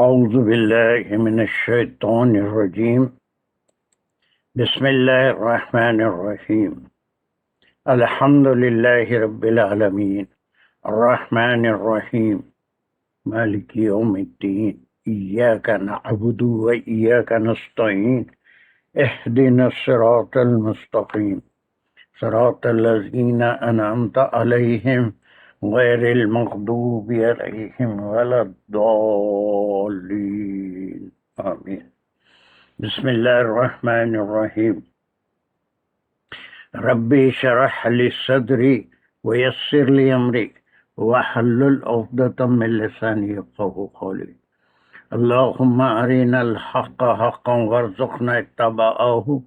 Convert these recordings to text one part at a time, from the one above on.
أعوذ بالله من الشيطان الرجيم بسم الله الرحمن الرحيم الحمد لله رب العالمين الرحمن الرحيم مالك يوم الدين إياك نعبد وإياك نستعين اهدنا الصراط المستقيم صراط الذين أنعمت عليهم غير المغضوب عليهم ولا الضالين آمين بسم الله الرحمن الرحيم ربي شرح لي صدري ويسر لي أمري واحلل عقدة من لساني يفقهوا قولي اللهم أرنا الحق حقا وارزقنا اتباعه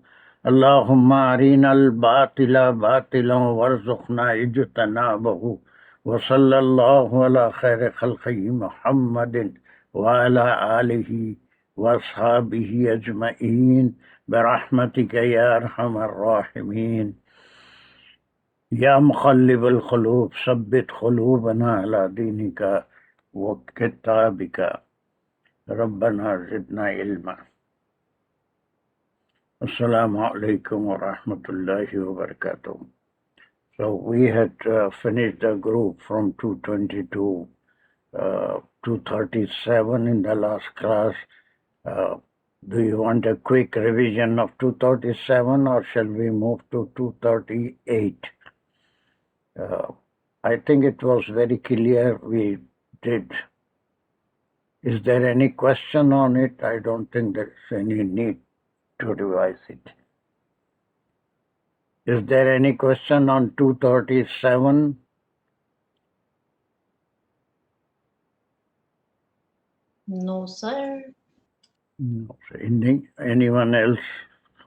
اللهم أرنا الباطل باطلا وارزقنا اجتنابه وصلى الله على خير خلقه محمد وعلى آله وأصحابه أجمعين برحمتك يا أرحم الراحمين يا مقلب القلوب ثبت قلوبنا على دينك وكتابك ربنا زدنا علما Assalamu alaikum wa rahmatullahi wa barakatuh. So we had finished the group from 220 to 237 in the last class. Do you want a quick revision of 237 or shall we move to 238? I think it was very clear we did. Is there any question on it? I don't think there's any need to revise it. Is there any question on 237? No, sir. No, sir. Anyone else?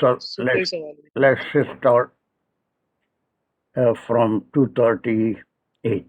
so let's start from 238.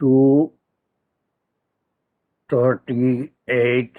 238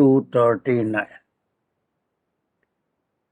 239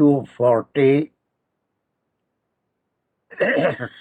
240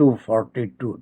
242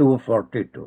242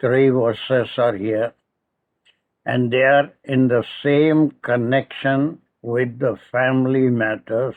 3 verses are here and they are in the same connection with the family matters.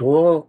2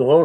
2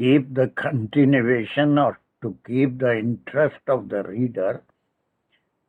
keep the continuation or to keep the interest of the reader,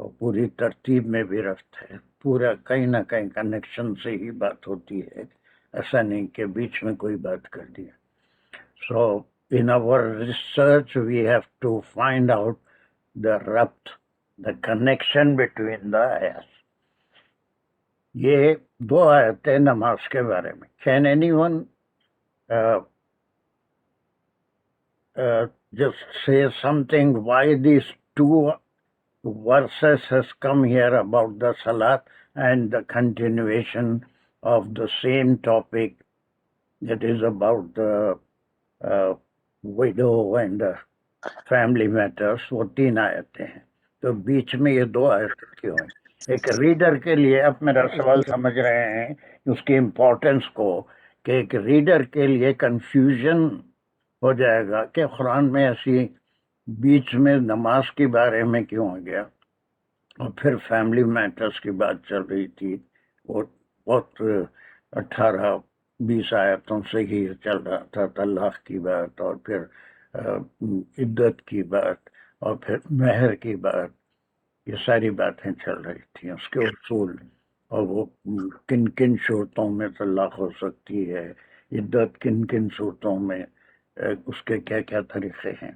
اور پوری ترتیب میں بھی رفت ہے، پورا کہیں نہ کہیں کنیکشن سے ہی بات ہوتی ہے، ایسا نہیں کہ بیچ میں کوئی بات کر دیا. So in our research we have to find out the rabt, the connection between the ayahs. یہ دو آیتیں نماز کے بارے میں. Can anyone just say something why these two verses has come here about the salat and the continuation of the same topic that is about the widow and family matters. وہ تین آیتیں ہیں، تو بیچ میں یہ دو آیتیں کیوں ہیں؟ ایک ریڈر کے لیے آپ میرا سوال سمجھ رہے ہیں اس کی امپورٹنس کو، کہ ایک ریڈر کے لیے کنفیوژن ہو جائے گا کہ قرآن میں ایسی بیچ میں نماز کے بارے میں کیوں آ گیا، اور پھر فیملی میٹرز کی بات چل رہی تھی، وہ بہت 18-20 آیتوں سے ہی چل رہا تھا، طلاق کی بات اور پھر عدت کی بات اور پھر مہر کی بات، یہ ساری باتیں چل رہی تھیں، اس کے اصول اور وہ کن کن صورتوں میں طلاق ہو سکتی ہے، عدت کن کن صورتوں میں، اس کے کیا کیا طریقے ہیں.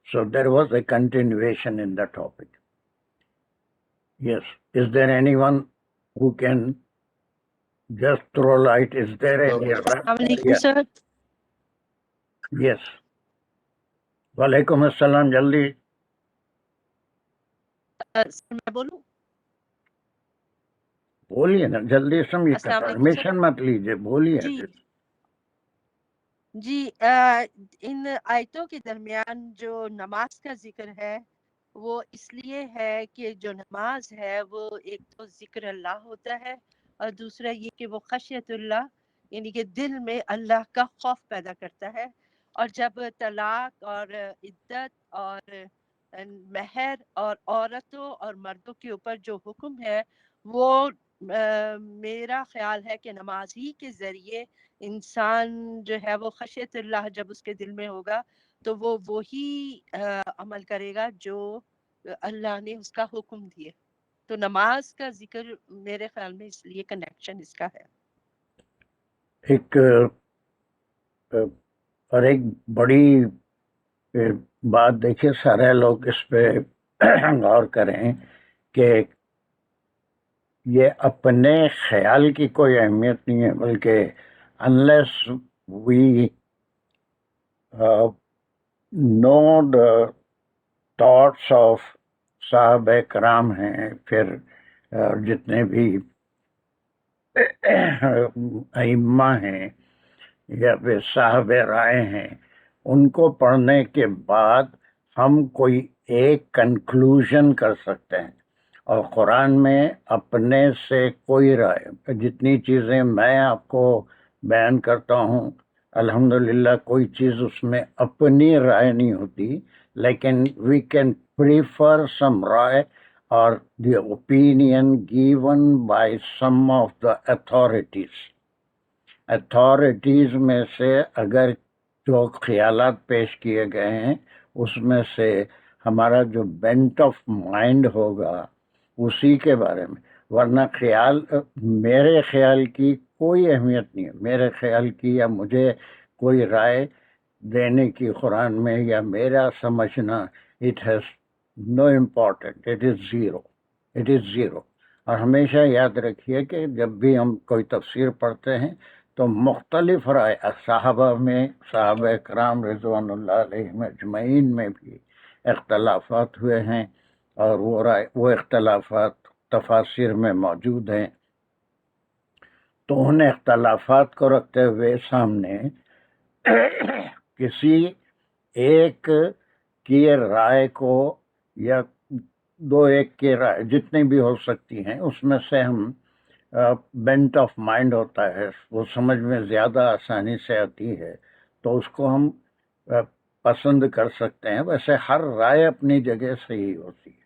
So there was a continuation in the topic. Yes. Is there anyone who can just throw light? Is there any other? Assalamualaikum, sir. Yes. وعلیکم السلام. جلدی Sir, میں بولوں؟ بولیے نا، جلدی سمجھیے، السلام علیکم پرمیشن مت لیجیے، بولیے. جی ان آیتوں کے درمیان جو نماز کا ذکر ہے وہ اس لیے ہے کہ جو نماز ہے وہ ایک تو ذکر اللہ ہوتا ہے، اور دوسرا یہ کہ وہ خشیت اللہ یعنی کہ دل میں اللہ کا خوف پیدا کرتا ہے. اور جب طلاق اور عدت اور مہر اور عورتوں اور مردوں کے اوپر جو حکم ہے وہ میرا خیال ہے کہ نماز ہی کے ذریعے انسان جو ہے وہ خشیت اللہ جب اس کے دل میں ہوگا تو وہ وہی عمل کرے گا جو اللہ نے اس کا حکم دیے. تو نماز کا ذکر میرے خیال میں اس لیے کنیکشن اس کا ہے. ایک اور ایک بڑی بات دیکھیے، سارے لوگ اس پہ غور کریں کہ یہ اپنے خیال کی کوئی اہمیت نہیں ہے، بلکہ unless we know the thoughts of صحابہ کرام ہیں، پھر جتنے بھی ائمہ ہیں یا پھر صاحب رائے ہیں، ان کو پڑھنے کے بعد ہم کوئی ایک کنکلوژن کر سکتے ہیں. اور قرآن میں اپنے سے کوئی رائے، جتنی چیزیں میں آپ کو بیان کرتا ہوں الحمدللہ کوئی چیز اس میں اپنی رائے نہیں ہوتی، لیکن وی کین پریفر سم رائے اور the opinion given by some of the authorities میں سے اگر جو خیالات پیش کیے گئے ہیں اس میں سے ہمارا جو بینٹ آف مائنڈ ہوگا اسی کے بارے میں، ورنہ میرے خیال کی کوئی اہمیت نہیں ہے، میرے خیال کی یا مجھے کوئی رائے دینے کی قرآن میں یا میرا سمجھنا it has no important, it is zero. اور ہمیشہ یاد رکھیے کہ جب بھی ہم کوئی تفسیر پڑھتے ہیں تو مختلف رائے صحابہ کرام رضوان اللہ علیہم اجمعین میں بھی اختلافات ہوئے ہیں، اور وہ اختلافات تفاسیر میں موجود ہیں. تو ان اختلافات کو رکھتے ہوئے سامنے کسی ایک کی رائے کو یا دو ایک کی رائے جتنی بھی ہو سکتی ہیں اس میں سے ہم بینٹ آف مائنڈ ہوتا ہے، وہ سمجھ میں زیادہ آسانی سے آتی ہے، تو اس کو ہم پسند کر سکتے ہیں. ویسے ہر رائے اپنی جگہ صحیح ہوتی ہے.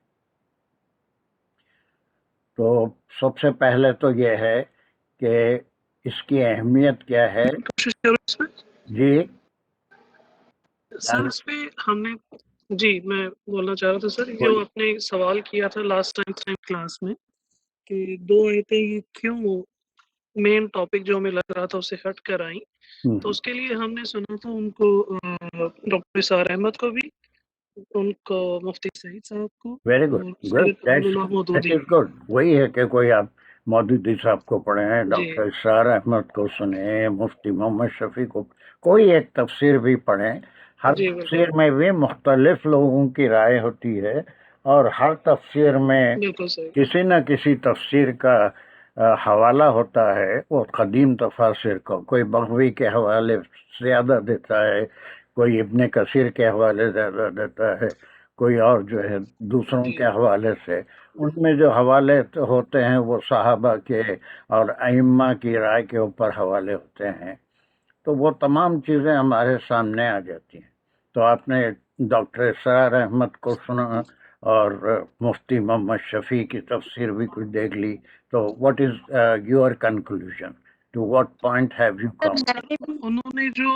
تو سب سے پہلے تو یہ ہے کہ اس کی اہمیت کیا ہے. کوشش کرو اس میں. جی سر اس پہ ہم نے جی میں بولنا چاہ رہا تھا سر، جو آپ نے سوال کیا تھا لاسٹ ٹائم کلاس میں کہ دو آیتیں یہ کیوں مین ٹاپک جو ہمیں لگ رہا تھا اسے ہٹ کر آئیں، تو اس کے لیے ہم نے سنا تھا ان کو ڈاکٹر اسرار احمد کو بھی، ان کو مفتی سعید صاحب کو، ویری اور good good, Syed Amin Allah that Maududi. Is good. وہی ہے کہ کوئی آپ مودودی صاحب کو پڑھے ہیں، جی ڈاکٹر اسرار احمد کو سنیں، مفتی محمد شفیع کو، کوئی ایک تفسیر بھی پڑھیں. ہر جی بالکل تفسیر میں بھی مختلف لوگوں کی رائے ہوتی ہے، اور ہر تفسیر میں بالکل صحیح۔ کسی نہ کسی تفسیر کا حوالہ ہوتا ہے. وہ قدیم تفاسیر کو کوئی بغوی کے حوالے زیادہ دیتا ہے، کوئی ابن کثیر کے حوالے زیادہ دیتا ہے، کوئی اور جو ہے دوسروں جی کے حوالے سے. ان میں جو حوالے ہوتے ہیں وہ صحابہ کے اور ائمہ کی رائے کے اوپر حوالے ہوتے ہیں. تو وہ تمام چیزیں ہمارے سامنے آ جاتی ہیں. تو آپ نے ڈاکٹر اسرار احمد کو سنا اور مفتی محمد شفیع کی تفسیر بھی کچھ دیکھ لی. تو what is your conclusion? To what point have you sir come? میں نے بھی انہوں نے جو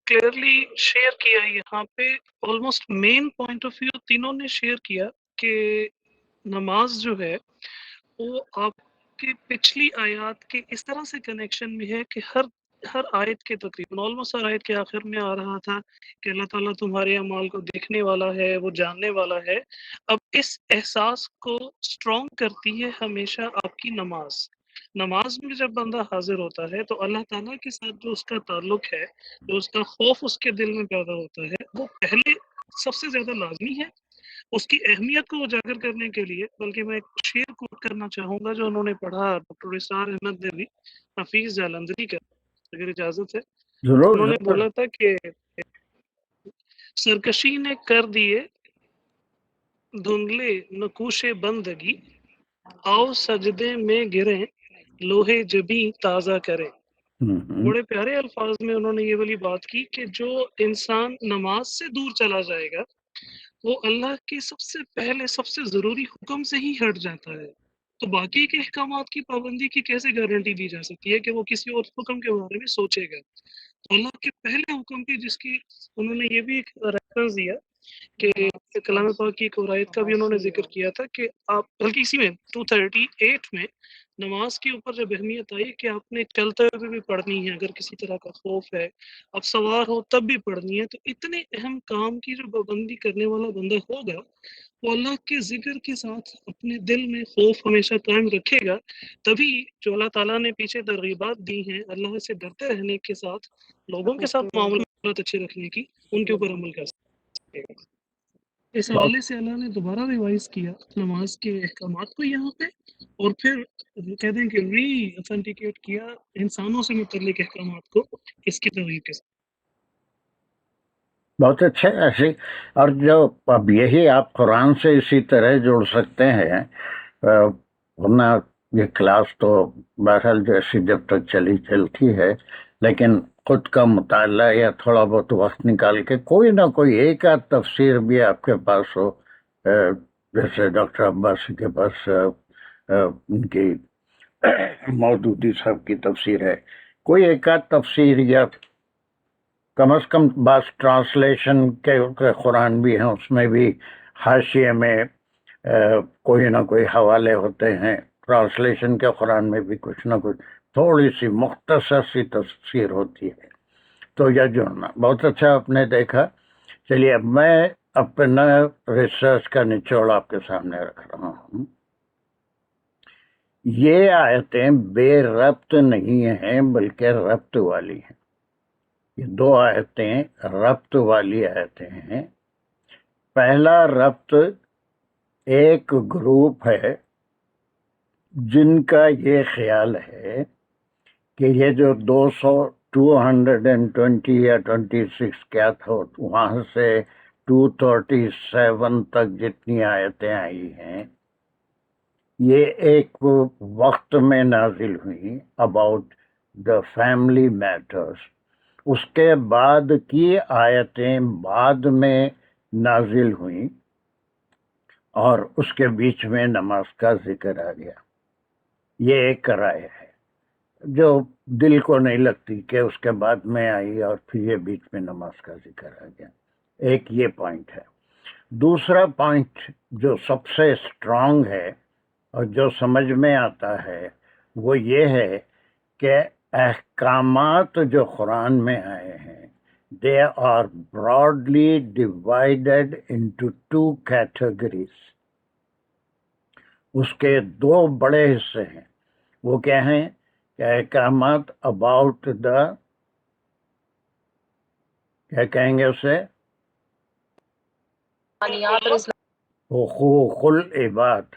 کلیئرلی شیئر کیا ہے یہاں پہ، almost main point of view تینوں نے شیئر کیا کہ نماز جو ہے وہ آپ کی پچھلی آیات کے اس طرح سے کنیکشن میں ہے کہ ہر آیت کے تقریباً آلموسٹ ہر آیت کے آخر میں آ رہا تھا کہ اللہ تعالیٰ تمہارے اعمال کو دیکھنے والا ہے، وہ جاننے والا ہے. اب اس احساس کو اسٹرانگ کرتی ہے ہمیشہ آپ کی نماز. نماز میں جب بندہ حاضر ہوتا ہے تو اللہ تعالیٰ کے ساتھ جو اس کا تعلق ہے، جو اس کا خوف اس کے دل میں پیدا ہوتا ہے، وہ پہلے سب سے زیادہ لازمی ہے. اس کی اہمیت کو اجاگر کرنے کے لیے بلکہ میں ایک شعر کوٹ کرنا چاہوں گا جو انہوں نے پڑھا ڈاکٹر اسرار احمد نے بھی، حفیظ جالندھری کا، اگر اجازت ہے. ضرور انہوں نے ضرور. بولا تھا کہ سرکشی نے کر دیے دھندلے نقوش بندگی، آؤ سجدے میں گریں لوہے جبیں تازہ کریں. بڑے پیارے الفاظ میں انہوں نے یہ والی بات کی کہ جو انسان نماز سے دور چلا جائے گا وہ اللہ کے سب سے پہلے سب سے ضروری حکم سے ہی ہٹ جاتا ہے. تو باقی کے احکامات کی پابندی کی کیسے گارنٹی دی جا سکتی ہے کہ وہ کسی اور حکم کے بارے میں سوچے گا؟ تو اللہ کے پہلے حکم کی، جس کی انہوں نے یہ بھی ایک ریفرنس دیا کہ کلام پاک کی ایک اور آیت کا بھی انہوں نے ذکر کیا تھا کہ آپ، بلکہ اسی میں 238 میں نماز کے اوپر جب اہمیت آئی کہ آپ نے چلتے ہوئے بھی پڑھنی ہے، اگر کسی طرح کا خوف ہے، اب سوار ہو تب بھی پڑھنی ہے، تو اتنے اہم کام کی جو پابندی کرنے والا بندہ ہوگا وہ اللہ کے ذکر کے ساتھ اپنے دل میں خوف ہمیشہ قائم رکھے گا. تبھی جو اللہ تعالیٰ نے پیچھے ترغیبات دی ہیں اللہ سے ڈرتے رہنے کے ساتھ، لوگوں کے ساتھ معاملات اچھے رکھنے کی، ان کے اوپر عمل کر سکے گا. اس حوالے سے اللہ نے دوبارہ ریوائز کیا نماز کے احکامات کو یہاں پہ، اور پھر کہتے ہیں کہ ری اتھینٹیکیٹ کیا انسانوں سے متعلق احکامات کو اس کی توحید کے ساتھ. بہت اچھے ایسے. اور جو اب یہی آپ قرآن سے اسی طرح جوڑ سکتے ہیں، ورنہ یہ کلاس تو بہرحال جیسی جب تک چلتی ہے، لیکن خود کا مطالعہ یا تھوڑا بہت وقت نکال کے کوئی نہ کوئی ایک آدھ تفسیر بھی آپ کے پاس ہو. جیسے ڈاکٹر عباسی کے پاس ان کی مودودی صاحب کی تفسیر ہے، کوئی ایک آدھ تفسیر، یا کم از کم بعض ٹرانسلیشن کے قرآن بھی ہیں، اس میں بھی حاشیے میں کوئی نہ کوئی حوالے ہوتے ہیں. ٹرانسلیشن کے قرآن میں بھی کچھ نہ کچھ تھوڑی سی مختصر سی تفسیر ہوتی ہے. تو یہ جڑنا بہت اچھا آپ نے دیکھا. چلیے اب میں اپنا ریسرچ کا نچوڑ آپ کے سامنے رکھ رہا ہوں. یہ آیتیں بے ربط نہیں ہیں بلکہ ربط والی ہیں. یہ دو آیتیں ربط والی آیتیں ہیں. پہلا ربط ایک گروپ ہے جن کا یہ خیال ہے کہ یہ جو 220 یا 26 کیا تھا، وہاں سے 237 تک جتنی آیتیں آئی ہیں، یہ ایک وقت میں نازل ہوئی اباؤٹ دا فیملی میٹرز. اس کے بعد کی آیتیں بعد میں نازل ہوئیں اور اس کے بیچ میں نماز کا ذکر آ گیا. یہ ایک رائے ہے جو دل کو نہیں لگتی کہ اس کے بعد میں آئی اور پھر یہ بیچ میں نماز کا ذکر آ گیا. ایک یہ پوائنٹ ہے. دوسرا پوائنٹ جو سب سے اسٹرانگ ہے اور جو سمجھ میں آتا ہے وہ یہ ہے کہ احکامات جو قرآن میں آئے ہیں they are broadly divided into two categories. اس کے دو بڑے حصے ہیں. وہ کیا ہیں کہ احکامات about the کیا کہیں گے اسے حقوق العباد،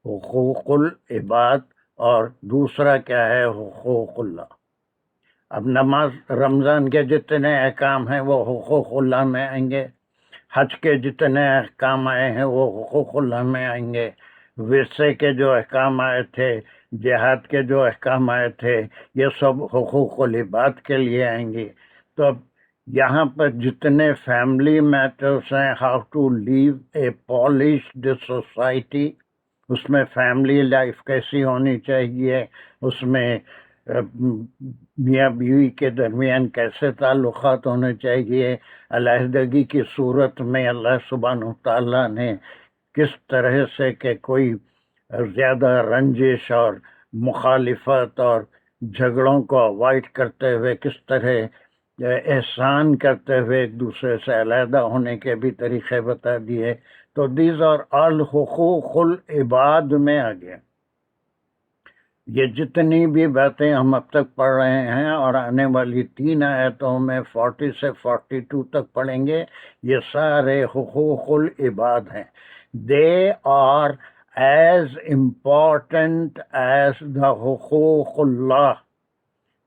حقوق العباد، اور دوسرا کیا ہے حقوق اللہ. اب نماز رمضان کے جتنے احکام ہیں وہ حقوق اللہ میں آئیں گے، حج کے جتنے احکام آئے ہیں وہ حقوق اللہ میں آئیں گے، ورثے کے جو احکام آئے تھے، جہاد کے جو احکام آئے تھے، یہ سب حقوق العباد کے لیے آئیں گے. تو اب یہاں پر جتنے فیملی میٹرز ہیں، how to live a polished society, اس میں فیملی لائف کیسی ہونی چاہیے، اس میں میاں بیوی کے درمیان کیسے تعلقات ہونے چاہیے، علیحدگی کی صورت میں اللہ سبحانہ تعالیٰ نے کس طرح سے کہ کوئی زیادہ رنجش اور مخالفت اور جھگڑوں کو اوائڈ کرتے ہوئے کس طرح احسان کرتے ہوئے ایک دوسرے سے علیحدہ ہونے کے بھی طریقے بتا دیے. تو دیز آر آل حقوق العباد میں آ گیا. یہ جتنی بھی باتیں ہم اب تک پڑھ رہے ہیں اور آنے والی 3 آیتوں میں 40 سے 42 تک پڑھیں گے، یہ سارے حقوق العباد ہیں. They are as important as the حقوق اللہ.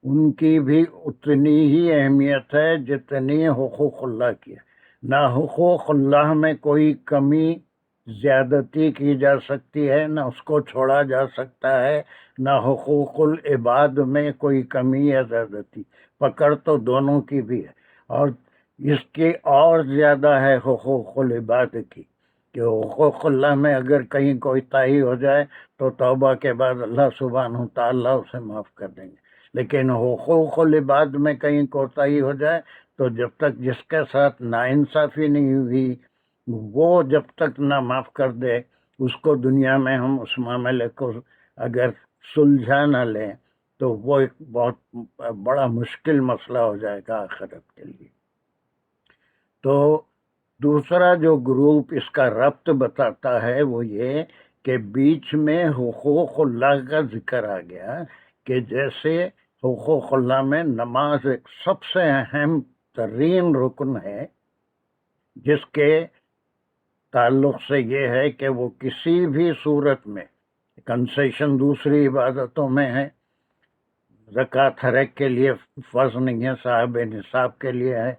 ان کی بھی اتنی ہی اہمیت ہے جتنی حقوق اللہ کی ہے. نہ حقوق اللہ میں کوئی کمی زیادتی کی جا سکتی ہے، نہ اس کو چھوڑا جا سکتا ہے، نہ حقوق العباد میں کوئی کمی یا زیادتی. پکڑ تو دونوں کی بھی ہے، اور اس کی اور زیادہ ہے حقوق العباد کی، کہ حقوق اللہ میں اگر کہیں کوئی تاہی ہو جائے تو توبہ کے بعد اللہ سبحانہ تعالیٰ اسے معاف کر دیں گے. لیکن حقوق العباد میں کہیں کوتاہی ہو جائے تو جب تک جس کے ساتھ ناانصافی نہیں ہوئی وہ جب تک نہ معاف کر دے، اس کو دنیا میں ہم اس معاملے کو اگر سلجھا نہ لیں تو وہ ایک بہت بڑا مشکل مسئلہ ہو جائے گا آخرت کے لیے. تو دوسرا جو گروپ اس کا ربط بتاتا ہے وہ یہ کہ بیچ میں حقوق اللہ کا ذکر آ گیا، کہ جیسے حقوق اللہ میں نماز ایک سب سے اہم ترین رکن ہے، جس کے تعلق سے یہ ہے کہ وہ کسی بھی صورت میں کنسیشن دوسری عبادتوں میں ہے. زکوٰۃ ہر ایک کے لیے فرض نہیں ہے، صاحب نصاب کے لیے ہے.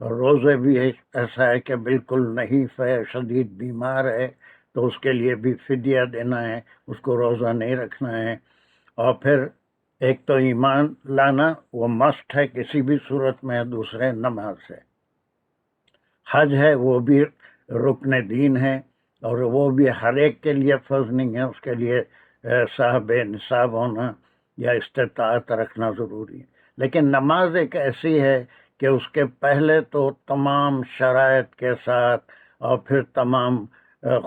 روزے بھی ایسا ہے کہ بالکل نہیں شدید بیمار ہے تو اس کے لیے بھی فدیہ دینا ہے، اس کو روزہ نہیں رکھنا ہے. اور پھر ایک تو ایمان لانا وہ مسٹ ہے کسی بھی صورت میں، دوسرے نماز ہے. حج ہے وہ بھی رکن دین ہے، اور وہ بھی ہر ایک کے لیے فرض نہیں ہے، اس کے لیے صاحب نصاب ہونا یا استطاعت رکھنا ضروری ہے. لیکن نماز ایک ایسی ہے کہ اس کے پہلے تو تمام شرائط کے ساتھ، اور پھر تمام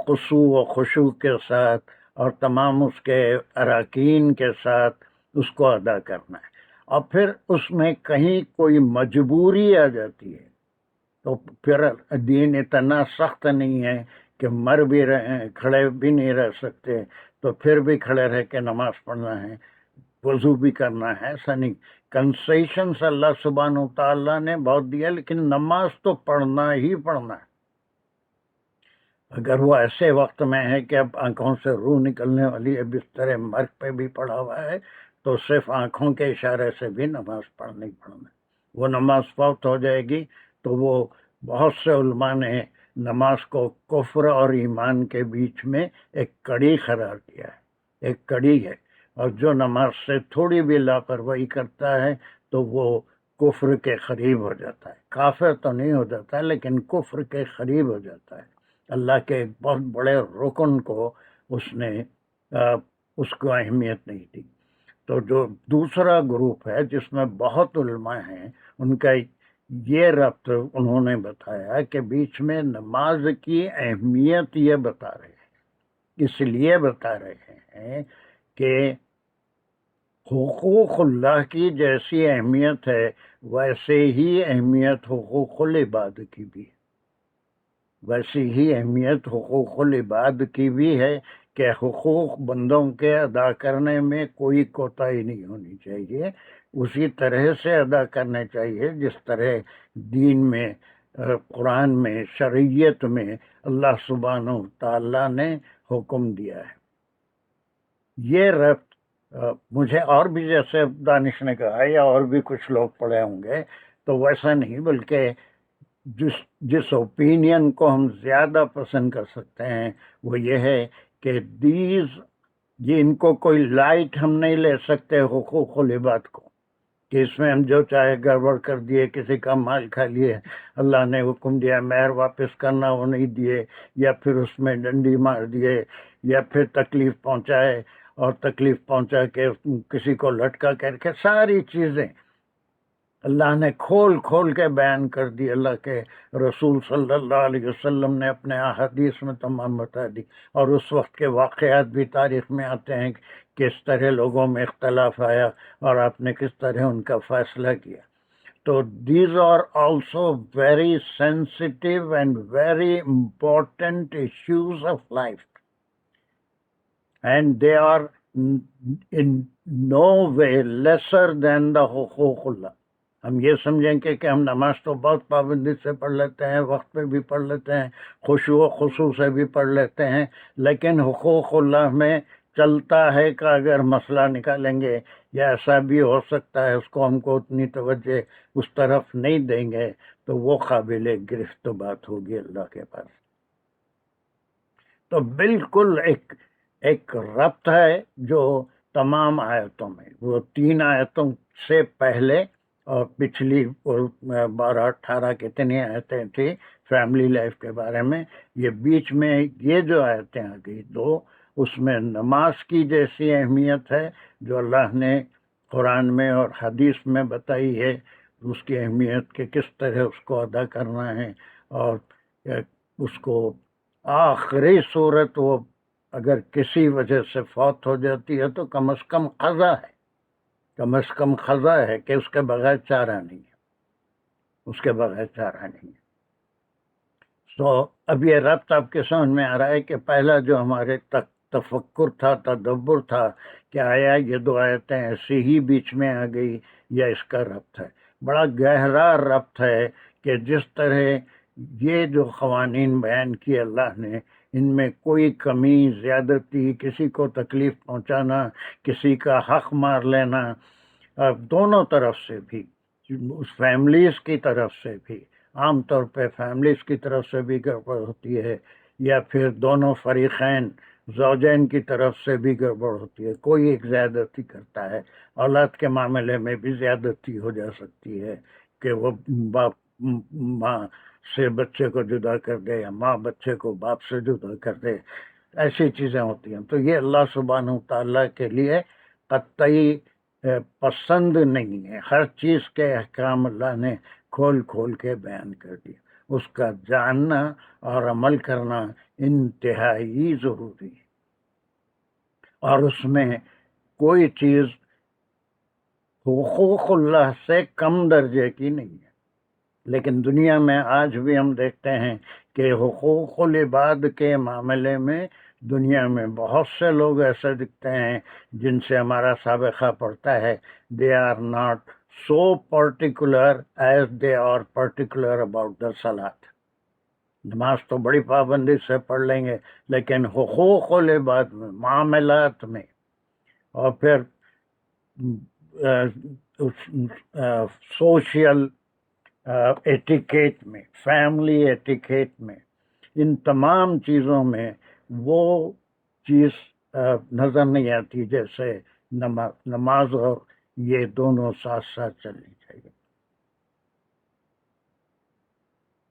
خشوع و خشوع کے ساتھ، اور تمام اس کے اراکین کے ساتھ اس کو ادا کرنا ہے. اور پھر اس میں کہیں کوئی مجبوری آ جاتی ہے تو پھر دین اتنا سخت نہیں ہے کہ مر بھی رہے کھڑے بھی نہیں رہ سکتے تو پھر بھی کھڑے رہ کے نماز پڑھنا ہے، وضو بھی کرنا ہے. ایسا نہیں، کنسیشنز اللہ سبحانہ تعالیٰ نے بہت دیا، لیکن نماز تو پڑھنا ہی پڑھنا ہے. اگر وہ ایسے وقت میں ہے کہ اب آنکھوں سے روح نکلنے والی ہے، بستر مرگ پہ بھی پڑا ہوا ہے، تو صرف آنکھوں کے اشارے سے بھی نماز پڑھنا ہی پڑھنا ہے. وہ نماز فوت ہو جائے گی تو وہ بہت سے علماء نے نماز کو کفر اور ایمان کے بیچ میں ایک کڑی قرار کیا ہے، ایک کڑی ہے. اور جو نماز سے تھوڑی بھی لاپرواہی کرتا ہے تو وہ کفر کے قریب ہو جاتا ہے. کافر تو نہیں ہو جاتا لیکن کفر کے قریب ہو جاتا ہے. اللہ کے ایک بہت بڑے رکن کو اس نے اس کو اہمیت نہیں دی. تو جو دوسرا گروپ ہے جس میں بہت علماء ہیں، ان کا یہ ربط انہوں نے بتایا کہ بیچ میں نماز کی اہمیت یہ بتا رہے ہیں، اس لیے بتا رہے ہیں کہ حقوق اللہ کی جیسی اہمیت ہے ویسے ہی اہمیت حقوق العباد کی بھی ہے، ویسی ہی اہمیت حقوق العباد کی بھی ہے کہ حقوق بندوں کے ادا کرنے میں کوئی کوتاہی نہیں ہونی چاہیے، اسی طرح سے ادا کرنے چاہیے جس طرح دین میں، قرآن میں، شریعت میں اللہ سبحانہ و تعالیٰ نے حکم دیا ہے۔ یہ ربط مجھے اور بھی، جیسے دانش نے کہا یا اور بھی کچھ لوگ پڑھے ہوں گے، تو ویسا نہیں، بلکہ جس اوپینین کو ہم زیادہ پسند کر سکتے ہیں وہ یہ ہے کہ یہ ان کو کوئی لائٹ ہم نہیں لے سکتے حقوق العباد کو، کہ اس میں ہم جو چاہے گڑبڑ کر دیے، کسی کا مال کھا لیے، اللہ نے حکم دیا مہر واپس کرنا وہ نہیں دیے، یا پھر اس میں ڈنڈی مار دیے، یا پھر تکلیف پہنچائے اور تکلیف پہنچا کے کسی کو لٹکا کر کے، ساری چیزیں اللہ نے کھول کھول کے بیان کر دی، اللہ کے رسول صلی اللہ علیہ وسلم نے اپنے احادیث میں تمام بتا دی، اور اس وقت کے واقعات بھی تاریخ میں آتے ہیں، کس طرح لوگوں میں اختلاف آیا اور آپ نے کس طرح ان کا فیصلہ کیا۔ تو these are also very sensitive and very important issues of life, and they are in no way lesser than the حقوق اللہ۔ ہم یہ سمجھیں کہ ہم نماز تو بہت پابندی سے پڑھ لیتے ہیں، وقت پہ بھی پڑھ لیتے ہیں، خشوع و خضوع سے بھی پڑھ لیتے ہیں، لیکن حقوق اللہ میں چلتا ہے کہ اگر مسئلہ نکالیں گے یا ایسا بھی ہو سکتا ہے اس کو ہم کو اتنی توجہ اس طرف نہیں دیں گے تو وہ قابل گرفت بات ہوگی اللہ کے پاس۔ تو بالکل ایک ربط ہے جو تمام آیتوں میں، وہ 3 آیتوں سے پہلے اور پچھلی 12-18 کتنی آیتیں تھی فیملی لائف کے بارے میں، یہ بیچ میں یہ جو آیتیں آ گئی 2، اس میں نماز کی جیسی اہمیت ہے جو اللہ نے قرآن میں اور حدیث میں بتائی ہے، اس کی اہمیت کہ کس طرح اس کو ادا کرنا ہے، اور اس کو آخری صورت وہ اگر کسی وجہ سے فوت ہو جاتی ہے تو کم از کم قضا ہے، کم از کم قضا ہے کہ اس کے بغیر چارہ نہیں ہے، اس کے بغیر چارہ نہیں ہے۔ تو اب یہ ربط آپ کے سمجھ میں آ رہا ہے کہ پہلا جو ہمارے تفکر تھا، تدبر تھا کہ آیا یہ 2 آیتیں ایسی ہی بیچ میں آ گئی یا اس کا ربط ہے، بڑا گہرا ربط ہے کہ جس طرح یہ جو قوانین بیان کیے اللہ نے، ان میں کوئی کمی، زیادتی، کسی کو تکلیف پہنچانا، کسی کا حق مار لینا، دونوں طرف سے بھی، اس فیملیز کی طرف سے بھی، عام طور پہ فیملیز کی طرف سے بھی گڑبڑ ہوتی ہے، یا پھر دونوں فریقین زوجین کی طرف سے بھی گڑبڑ ہوتی ہے، کوئی ایک زیادتی کرتا ہے، اولاد کے معاملے میں بھی زیادتی ہو جا سکتی ہے کہ وہ باپ ماں سے بچے کو جدا کر دے یا ماں بچے کو باپ سے جدا کر دے، ایسی چیزیں ہوتی ہیں۔ تو یہ اللہ سبحانہ و تعالیٰ کے لیے قطعی پسند نہیں ہے، ہر چیز کے احکام اللہ نے کھول کھول کے بیان کر دی، اس کا جاننا اور عمل کرنا انتہائی ضروری ہے، اور اس میں کوئی چیز حقوق اللہ سے کم درجے کی نہیں ہے۔ لیکن دنیا میں آج بھی ہم دیکھتے ہیں کہ حقوق العباد کے معاملے میں دنیا میں بہت سے لوگ ایسے دکھتے ہیں جن سے ہمارا سابقہ پڑتا ہے، they are not so particular as they are particular about the salat۔ نماز تو بڑی پابندی سے پڑھ لیں گے، لیکن حقوق العباد میں، معاملات میں، اور پھر سوشل ایٹیکیٹ میں، فیملی ایٹیکیٹ میں، ان تمام چیزوں میں وہ چیز نظر نہیں آتی جیسے نماز اور یہ دونوں ساتھ ساتھ چلنی چاہیے۔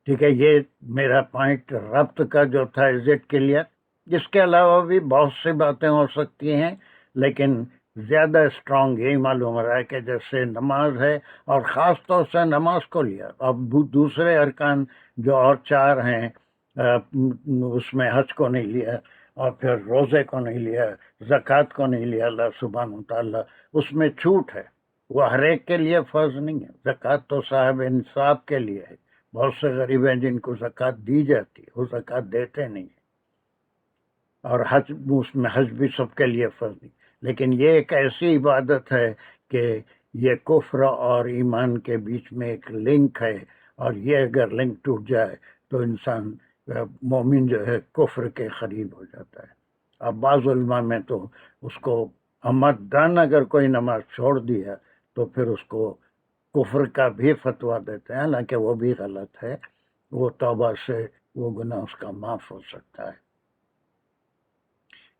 ٹھیک ہے، یہ میرا پوائنٹ ربط کا جو تھا، از اٹ کلیئر؟ اس کے علاوہ بھی بہت سی باتیں ہو سکتی ہیں، لیکن زیادہ اسٹرانگ یہی معلوم ہو رہا ہے کہ جیسے نماز ہے، اور خاص طور سے نماز کو لیا. اب دوسرے ارکان جو اور 4 ہیں اس میں حج کو نہیں لیا، اور پھر روزے کو نہیں لیا، زکوٰۃ کو نہیں لیا اللہ سبحانہ وتعالیٰ، اس میں چھوٹ ہے. وہ ہر ایک کے لیے فرض نہیں ہے. زکوٰۃ تو صاحب انصاف کے لیے ہے. بہت سے غریب ہیں جن کو زکوٰۃ دی جاتی ہے، وہ زکوٰۃ دیتے نہیں ہیں. اور حج، اس میں حج بھی سب کے لیے فرض نہیں. لیکن یہ ایک ایسی عبادت ہے کہ یہ کفر اور ایمان کے بیچ میں ایک لنک ہے، اور یہ اگر لنک ٹوٹ جائے تو انسان مومن جو ہے کفر کے قریب ہو جاتا ہے. اب بعض علماء میں تو اس کو عمدن اگر کوئی نماز چھوڑ دیا تو پھر اس کو کفر کا بھی فتویٰ دیتے ہیں، حالانکہ وہ بھی غلط ہے. وہ توبہ سے وہ گناہ اس کا معاف ہو سکتا ہے.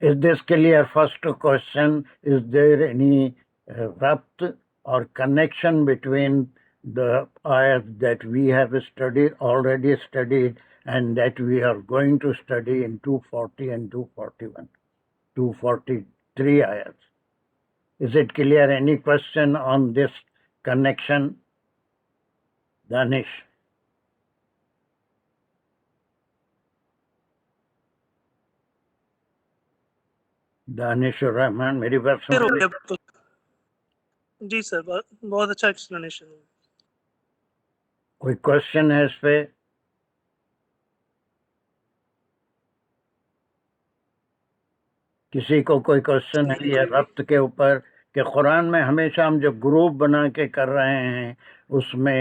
Is this clear? First question, is there any rabt or connection between the ayat that we have already studied, and that we are going to study in 240 and 241, 243 ayats? Is it clear? Any question on this connection? Danish? دانش الرحمان، میری بات سن رہے ہیں؟ جی سر، بہت اچھا explanation ہے. کوئی question ہے اس پہ؟ کسی کو کوئی کوشچن ہے یا ربط کے اوپر؟ کہ قرآن میں ہمیشہ ہم جو گروپ بنا کے کر رہے ہیں اس میں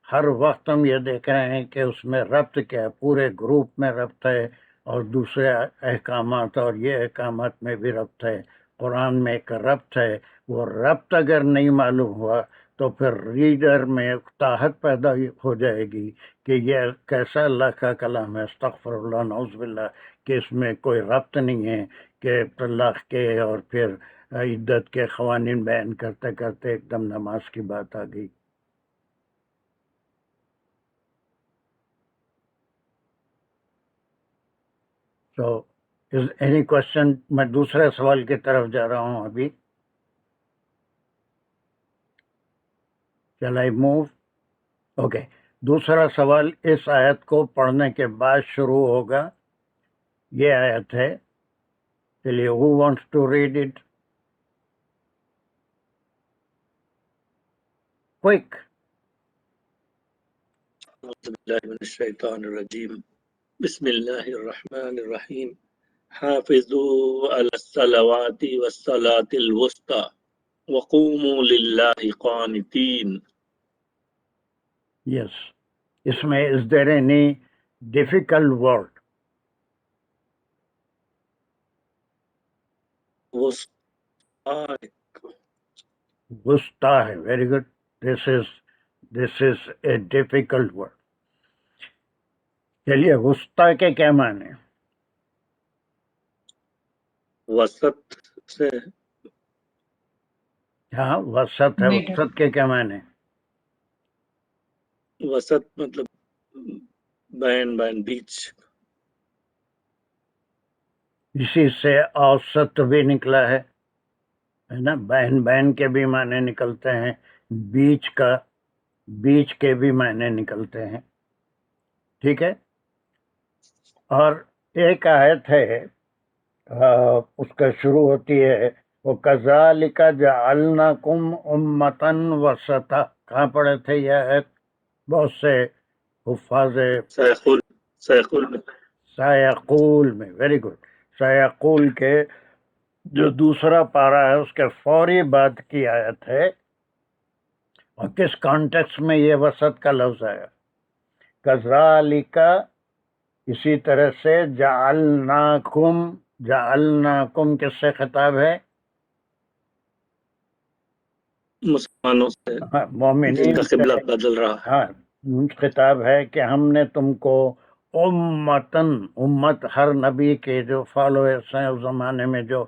ہر وقت ہم یہ دیکھ رہے ہیں کہ اس میں ربط کیا ہے، پورے گروپ میں ربط ہے، اور دوسرے احکامات اور یہ احکامات میں بھی ربط ہے. قرآن میں ایک ربط ہے. وہ ربط اگر نہیں معلوم ہوا تو پھر ریڈر میں تاحت پیدا ہو جائے گی کہ یہ کیسا اللہ کا کلام ہے، استغفر اللہ نعوذ باللہ، کہ اس میں کوئی ربط نہیں ہے، کہ طلاق کے اور پھر عدت کے قوانین بیان کرتے کرتے ایک دم نماز کی بات آ گئی. So, is any question? میں دوسرے سوال کی طرف جا رہا ہوں ابھی. Shall I move? Okay. دوسرا سوال اس آیت کو پڑھنے کے بعد شروع ہوگا. یہ آیت ہے، چلیے who wants to read it? Quick. أعوذ بالله من الشيطان الرجيم. بسم الله الرحمن الرحيم. حافظوا على الصلوات والصلاة الوسطى وقوموا لله قانتين. Yes. اس میں is there any difficult word? وسطى. وسطی ہے. Very good. This is a difficult word. چلیے وسطی کے کیا معنی؟ وسط سے. ہاں وسط ہے. Middle. وسط کے کیا معنی؟ وسط مطلب بین بیچ. اسی سے اوسط بھی نکلا ہے نا. بین کے بھی معنی نکلتے ہیں، بیچ کے بھی معنی نکلتے ہیں. ٹھیک ہے. اور ایک آیت ہے اس کا شروع ہوتی ہے وَكَذَلِكَ جَعَلْنَاكُمْ أُمَّةً وَسَطًا. کہاں پڑھے تھے یہ آیت؟ بہت سے حفاظ سایقول میں. Very good. سایقول کے جو دوسرا پارہ ہے اس کے فوری بعد کی آیت ہے. اور کس کانٹیکس میں یہ وسط کا لفظ آیا؟ کذالک، اسی طرح سے جعلناکم کس سے خطاب ہے؟ مسلمانوں سے، مومنین جن کا قبلہ بدل رہا ہے. ہاں خطاب ہے کہ ہم نے تم کو امت، ہر نبی کے جو فالوورز ہیں اس زمانے میں جو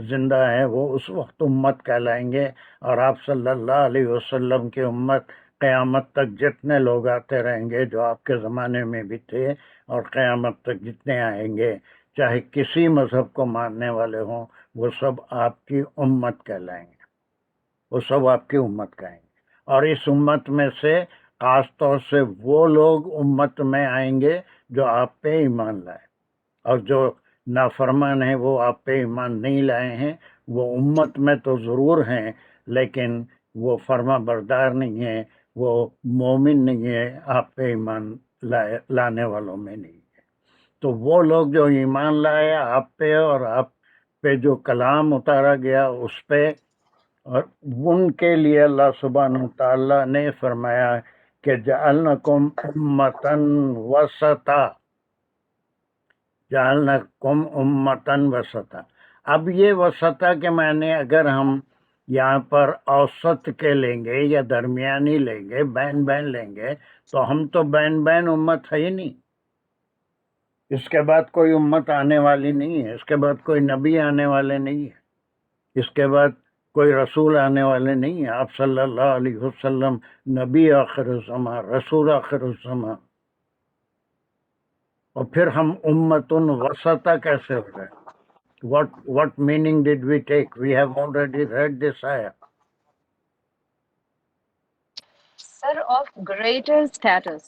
زندہ ہیں وہ اس وقت امت کہلائیں گے، اور آپ صلی اللہ علیہ وسلم کی امت قیامت تک جتنے لوگ آتے رہیں گے جو آپ کے زمانے میں بھی تھے اور قیامت تک جتنے آئیں گے، چاہے کسی مذہب کو ماننے والے ہوں، وہ سب آپ کی امت کہلائیں گے. وہ سب آپ کی امت کا آئیں گے، اور اس امت میں سے خاص طور سے وہ لوگ امت میں آئیں گے جو آپ پہ ایمان لائے، اور جو نافرمان ہیں وہ آپ پہ ایمان نہیں لائے ہیں، وہ امت میں تو ضرور ہیں لیکن وہ فرما بردار نہیں ہیں، وہ مومن نہیں ہے، آپ پہ ایمان لانے والوں میں نہیں ہے۔ تو وہ لوگ جو ایمان لائے آپ پہ اور آپ پہ جو کلام اتارا گیا اس پہ، اور ان کے لیے اللہ سبحانہ تعالیٰ نے فرمایا کہ جعلنکم امتن وسطا، جعلنکم امتن وسطا۔ اب یہ وسطا کے معنی اگر ہم یہاں پر اوسط کے لیں گے یا درمیانی لیں گے، بین بین لیں گے، تو ہم تو بین بین امت ہے ہی نہیں، اس کے بعد کوئی امت آنے والی نہیں ہے، اس کے بعد کوئی نبی آنے والے نہیں ہے، اس کے بعد کوئی رسول آنے والے نہیں ہیں۔ آپ صلی اللہ علیہ وسلم نبی آخر الزمان، رسول آخر الزمان، اور پھر ہم امتن وسطا کیسے ہو گئے؟ What meaning did we take? We have already read this ayah. Sir, of greater status.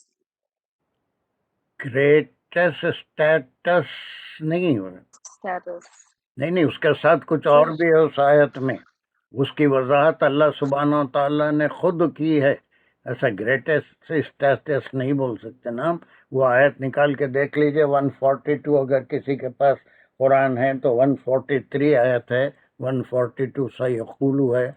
Greatest status نہیں ہو رہا، Status. نہیں اس کے ساتھ کچھ اور بھی ہے اس آیت میں، اس کی وضاحت اللہ سبحانہ تعالیٰ نے خود کی ہے۔ ایسا گریٹسٹ اسٹیٹس نہیں بول سکتے نا ہم۔ وہ آیت نکال کے دیکھ لیجئے 142، اگر کسی کے پاس قرآن ہے تو 143 آیت ہے، 142 سیقولو ہے،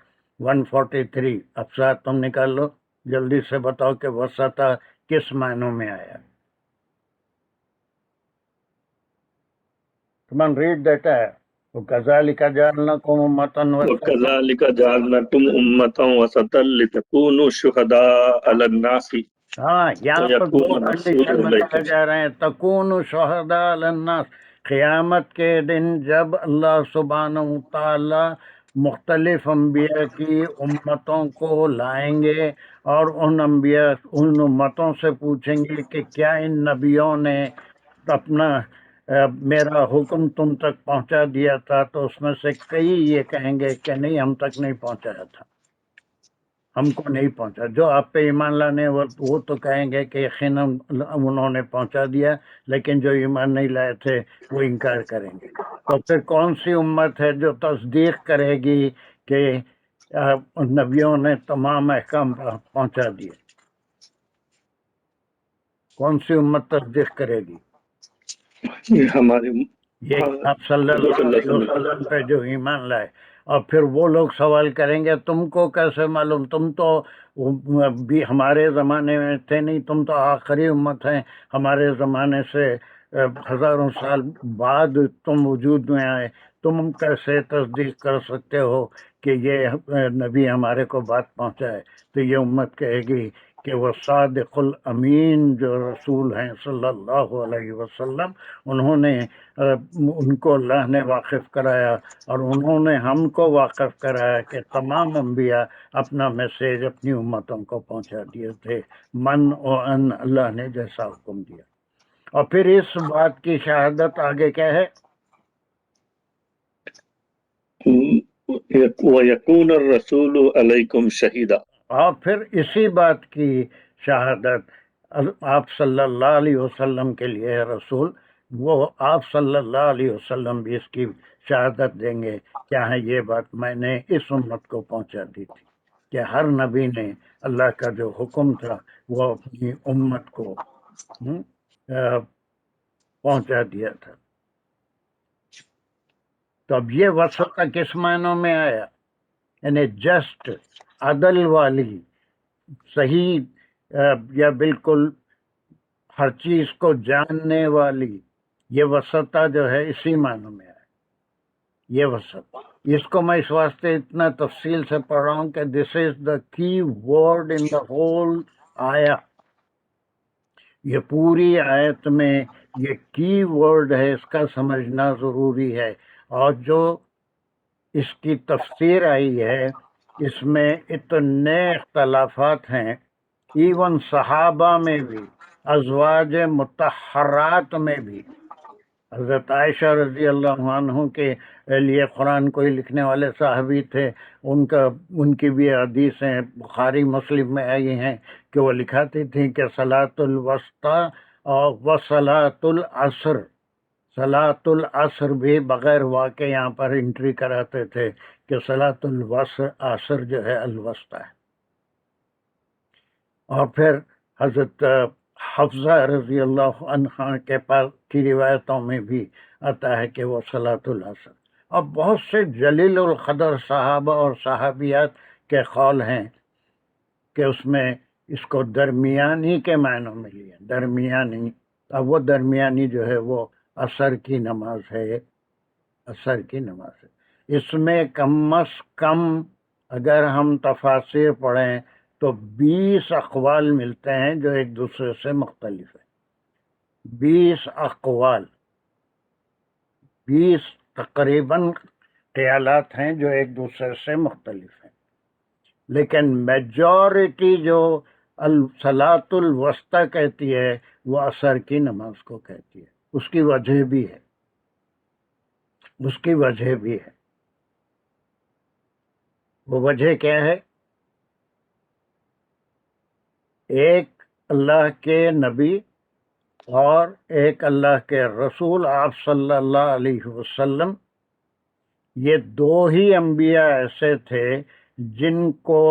143۔ اب ساتھ تم نکال لو، جلدی سے بتاؤ کہ وسطا کس معنوں میں آیا۔ Come on, read that ayah. وَكَذَلِكَ جَعَلْنَاكُمْ أُمَّةً وَسَطًا۔ وَكَذَلِكَ جَعَلْنَاكُمْ أُمَّةً وَسَطًا لِتَكُونُوا شُهَدَاءَ عَلَى النَّاسِ ہاں، یہاں پر دو وَيَكُونَ الرَّسُولُ کنڈیشن بتائے عَلَيْكُمْ جا رہے ہیں۔ تکون شہداء علی الناس، قیامت کے دن جب اللہ سبحانہ تعالی مختلف انبیاء کی امتوں کو لائیں گے اور ان امتوں سے پوچھیں گے کہ کیا ان نبیوں نے اپنا میرا حکم تم تک پہنچا دیا تھا، تو اس میں سے کئی یہ کہیں گے کہ نہیں، ہم تک نہیں پہنچایا تھا، ہم کو نہیں پہنچا۔ جو آپ پہ ایمان لانے وہ تو کہیں گے کہ یقیناً انہوں نے پہنچا دیا، لیکن جو ایمان نہیں لائے تھے وہ انکار کریں گے۔ تو پھر کون سی امت ہے جو تصدیق کرے گی کہ نبیوں نے تمام احکام پہنچا دیے؟ کون سی امت تصدیق کرے گی؟ یہ ہماری یہ آپ صلی اللہ علیہ وسلم پہ جو ایمان لائے۔ اور پھر وہ لوگ سوال کریں گے تم کو کیسے معلوم، تم تو بھی ہمارے زمانے میں تھے نہیں، تم تو آخری امت ہیں، ہمارے زمانے سے ہزاروں سال بعد تم وجود میں آئے، تم کیسے تصدیق کر سکتے ہو کہ یہ نبی ہمارے کو بات پہنچائے؟ تو یہ امت کہے گی کہ وہ صادق الامین جو رسول ہیں صلی اللہ علیہ وسلم، انہوں نے ان کو اللہ نے واقف کرایا، اور انہوں نے ہم کو واقف کرایا کہ تمام انبیاء اپنا میسیج اپنی امتوں کو پہنچا دیے تھے، من و ان اللہ نے جیسا حکم دیا۔ اور پھر اس بات کی شہادت آگے کیا ہے؟ وَيَكُونَ الرَّسُولُ عَلَيْكُمْ شَهِيدًا، اور پھر اسی بات کی شہادت آپ صلی اللہ علیہ وسلم کے لیے ہے رسول، وہ آپ صلی اللہ علیہ وسلم بھی اس کی شہادت دیں گے، کیا ہے یہ بات میں نے اس امت کو پہنچا دی تھی، کہ ہر نبی نے اللہ کا جو حکم تھا وہ اپنی امت کو پہنچا دیا تھا۔ تو اب یہ وسطہ کس معنوں میں آیا؟ یعنی جسٹ، عدل والی، صحیح یا بالکل ہر چیز کو جاننے والی، یہ وسطہ جو ہے اسی معنی میں ہے۔ یہ وسط، اس کو میں اس واسطے اتنا تفصیل سے پڑھ رہا ہوں کہ دس از دا کی ورڈ ان دا ہول آیا۔ یہ پوری آیت میں یہ کی ورڈ ہے، اس کا سمجھنا ضروری ہے۔ اور جو اس کی تفسیر آئی ہے اس میں اتنے اختلافات ہیں، ایون صحابہ میں بھی، ازواج مطہرات میں بھی، حضرت عائشہ رضی اللہ عنہ کے لیے قرآن کوئی لکھنے والے صحابی تھے، ان کی بھی حدیثیں بخاری مسلم میں آئی ہیں کہ وہ لکھاتی تھیں کہ صلاۃ الوسطی اور وصلاۃ العصر، صلاۃ العصر بھی بغیر واقع یہاں پر انٹری کراتے تھے کہ صلاۃ العصر جو ہے الوسطی ہے۔ اور پھر حضرت حفصہ رضی اللہ عنہ کے پاس کی روایتوں میں بھی آتا ہے کہ وہ صلاۃ العصر، اور بہت سے جلیل القدر صحابہ اور صحابیات کے قول ہیں کہ اس میں اس کو درمیانی کے معنوں میں لیا، درمیانی۔ اب وہ درمیانی جو ہے وہ عصر کی نماز ہے، عصر کی نماز ہے۔ اس میں کم از کم اگر ہم تفاسیر پڑھیں تو 20 اقوال ملتے ہیں جو ایک دوسرے سے مختلف ہیں، 20 اقوال، 20 تقریباً خیالات ہیں جو ایک دوسرے سے مختلف ہیں، لیکن میجورٹی جو صلاۃ الوسطی کہتی ہے وہ عصر کی نماز کو کہتی ہے۔ اس کی وجہ بھی ہے، اس کی وجہ بھی ہے۔ وہ وجہ کیا ہے؟ ایک اللہ کے نبی اور ایک اللہ کے رسول آپ صلی اللہ علیہ وسلم، یہ دو ہی انبیاء ایسے تھے جن کو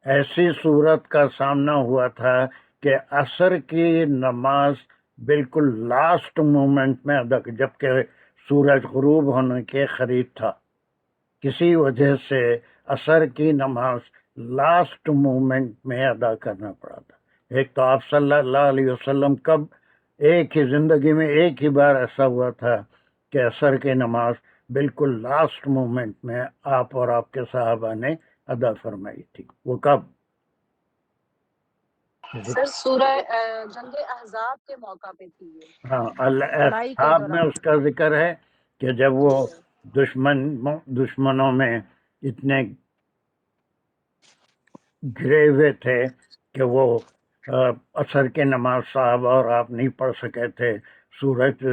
ایسی صورت کا سامنا ہوا تھا کہ عصر کی نماز بالکل لاسٹ مومنٹ میں ادا، جبکہ سورج غروب ہونے کے قریب تھا، کسی وجہ سے عصر کی نماز لاسٹ مومنٹ میں ادا کرنا پڑا تھا۔ ایک تو آپ صلی اللہ علیہ وسلم کب ایک ہی زندگی میں ایک ہی بار ایسا ہوا تھا کہ عصر کی نماز بالکل لاسٹ مومنٹ میں آپ اور آپ کے صحابہ نے ادا فرمائی تھی۔ وہ کب؟ سر سورہ جنگ احزاب کے موقع پہ تھی یہ، ہاں، لڑائی کے احزاب میں دوران۔ اس کا ذکر ہے کہ جب وہ دشمنوں میں اتنے گرے ہوئے تھے کہ وہ عصر کی نماز صحابہ اور آپ نہیں پڑھ سکے تھے، سورج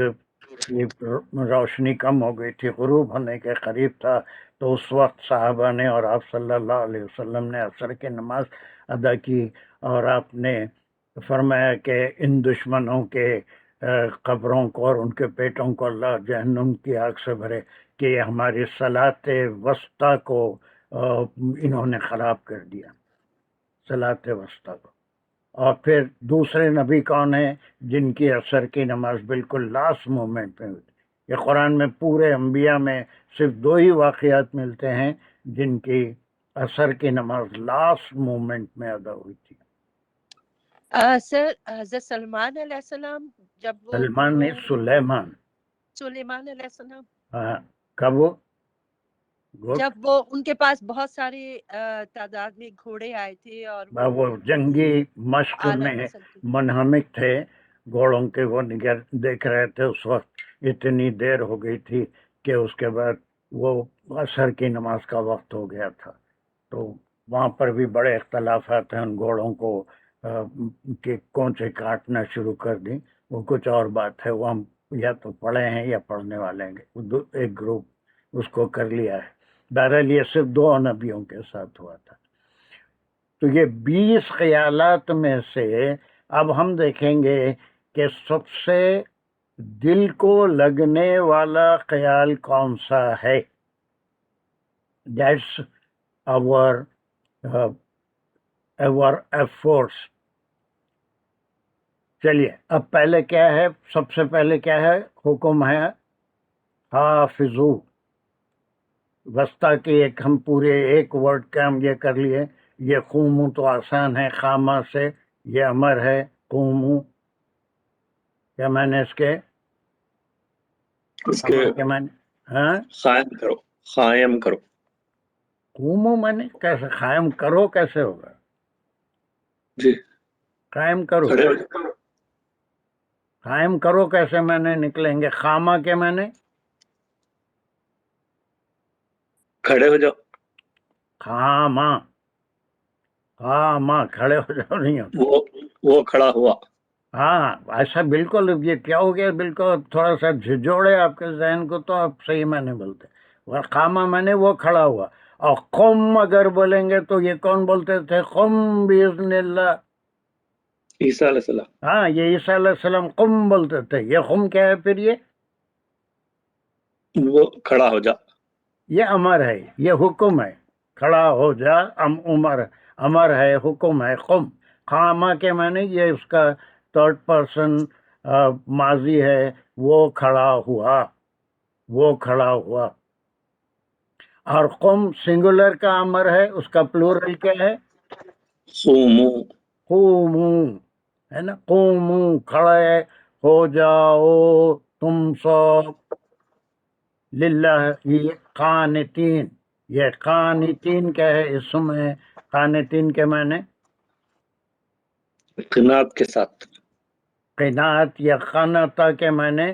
کی روشنی کم ہو گئی تھی، غروب ہونے کے قریب تھا، تو اس وقت صحابہ نے اور آپ صلی اللہ علیہ وسلم نے عصر کی نماز ادا کی، اور آپ نے فرمایا کہ ان دشمنوں کے قبروں کو اور ان کے پیٹوں کو اللہ جہنم کی آگ سے بھرے کہ یہ ہماری صلاۃ وسطی کو انہوں نے خراب کر دیا، صلاۃ وسطی کو۔ اور پھر دوسرے نبی کون ہیں جن کی عصر کی نماز بالکل لاسٹ مومنٹ میں ہوتی؟ یہ قرآن میں پورے انبیاء میں صرف دو ہی واقعات ملتے ہیں جن کی عصر کی نماز لاسٹ مومنٹ میں ادا ہوئی تھی۔ سر حضرت سلمان علیہ السلام جب وہ سلمان نے سلیمان علیہ السلام، ہاں، کب وہ جب وہ ان کے پاس بہت سارے تعداد میں گھوڑے آئے تھے اور وہ جنگی مشق اعلیٰ میں نسل کے، منہمک تھے، گھوڑوں کے وہ دیکھ رہے تھے، اس وقت اتنی دیر ہو گئی تھی کہ اس کے بعد وہ عصر کی نماز کا وقت ہو گیا تھا، تو وہاں پر بھی بڑے اختلافات ہیں ان گھوڑوں کو کہ کونچے کاٹنا شروع کر دیں، وہ کچھ اور بات ہے، وہ ہم یا تو پڑھے ہیں یا پڑھنے والے ہیں، ایک گروپ اس کو کر لیا ہے۔ بہرحال یہ صرف دو نبیوں کے ساتھ ہوا تھا۔ تو یہ 20 خیالات میں سے اب ہم دیکھیں گے کہ سب سے دل کو لگنے والا خیال کون سا ہے۔ That's our efforts۔ چلیے اب پہلے کیا ہے، سب سے پہلے کیا ہے؟ حکم ہے حافظو وسطی کی، ایک ہم پورے ایک ورڈ کا ہم یہ کر لیے، یہ قومو تو آسان ہے، خامہ سے یہ امر ہے، قومو کیا میں نے اس کے ہاں قائم کرو، قائم کرو، قومو میں نے کیسے قائم کرو، کیسے ہوگا جی قائم کرو؟ کھڑے ہو جاؤ، قائم کرو کیسے میں نے نکلیں گے؟ خامہ کے میں نے کھڑے ہو جاؤ، خامہ کھڑے ہو جاؤ نہیں ہوتا، وہ کھڑا ہوا، ہاں ایسا بالکل یہ کیا ہو گیا بالکل تھوڑا سا جھجوڑے آپ کے ذہن کو تو آپ صحیح معنی بولتے وقامہ میں نے وہ کھڑا ہوا اور قم اگر بولیں گے تو یہ کون بولتے تھے قم باذن اللہ عیسیٰ علیہ السلام ہاں یہ عیسیٰ علیہ السلام قم بولتے تھے یہ قم کیا ہے پھر وہ کھڑا ہو جا یہ امر ہے یہ حکم ہے کھڑا ہو جا امر ہے حکم ہے قم قامہ کے معنی یہ اس کا تھرڈ پرسن ماضی ہے وہ کھڑا ہوا اور قم سنگولر کا امر ہے اس کا پلورل کیا ہے قومو قومو ہے نا قومو کھڑے ہو جاؤ تم سب للہ یہ قانتین یہ قانتین کیا ہے اسم ہے قانتین کے معنی قناعت کے ساتھ قناعت یا قناتا کے معنی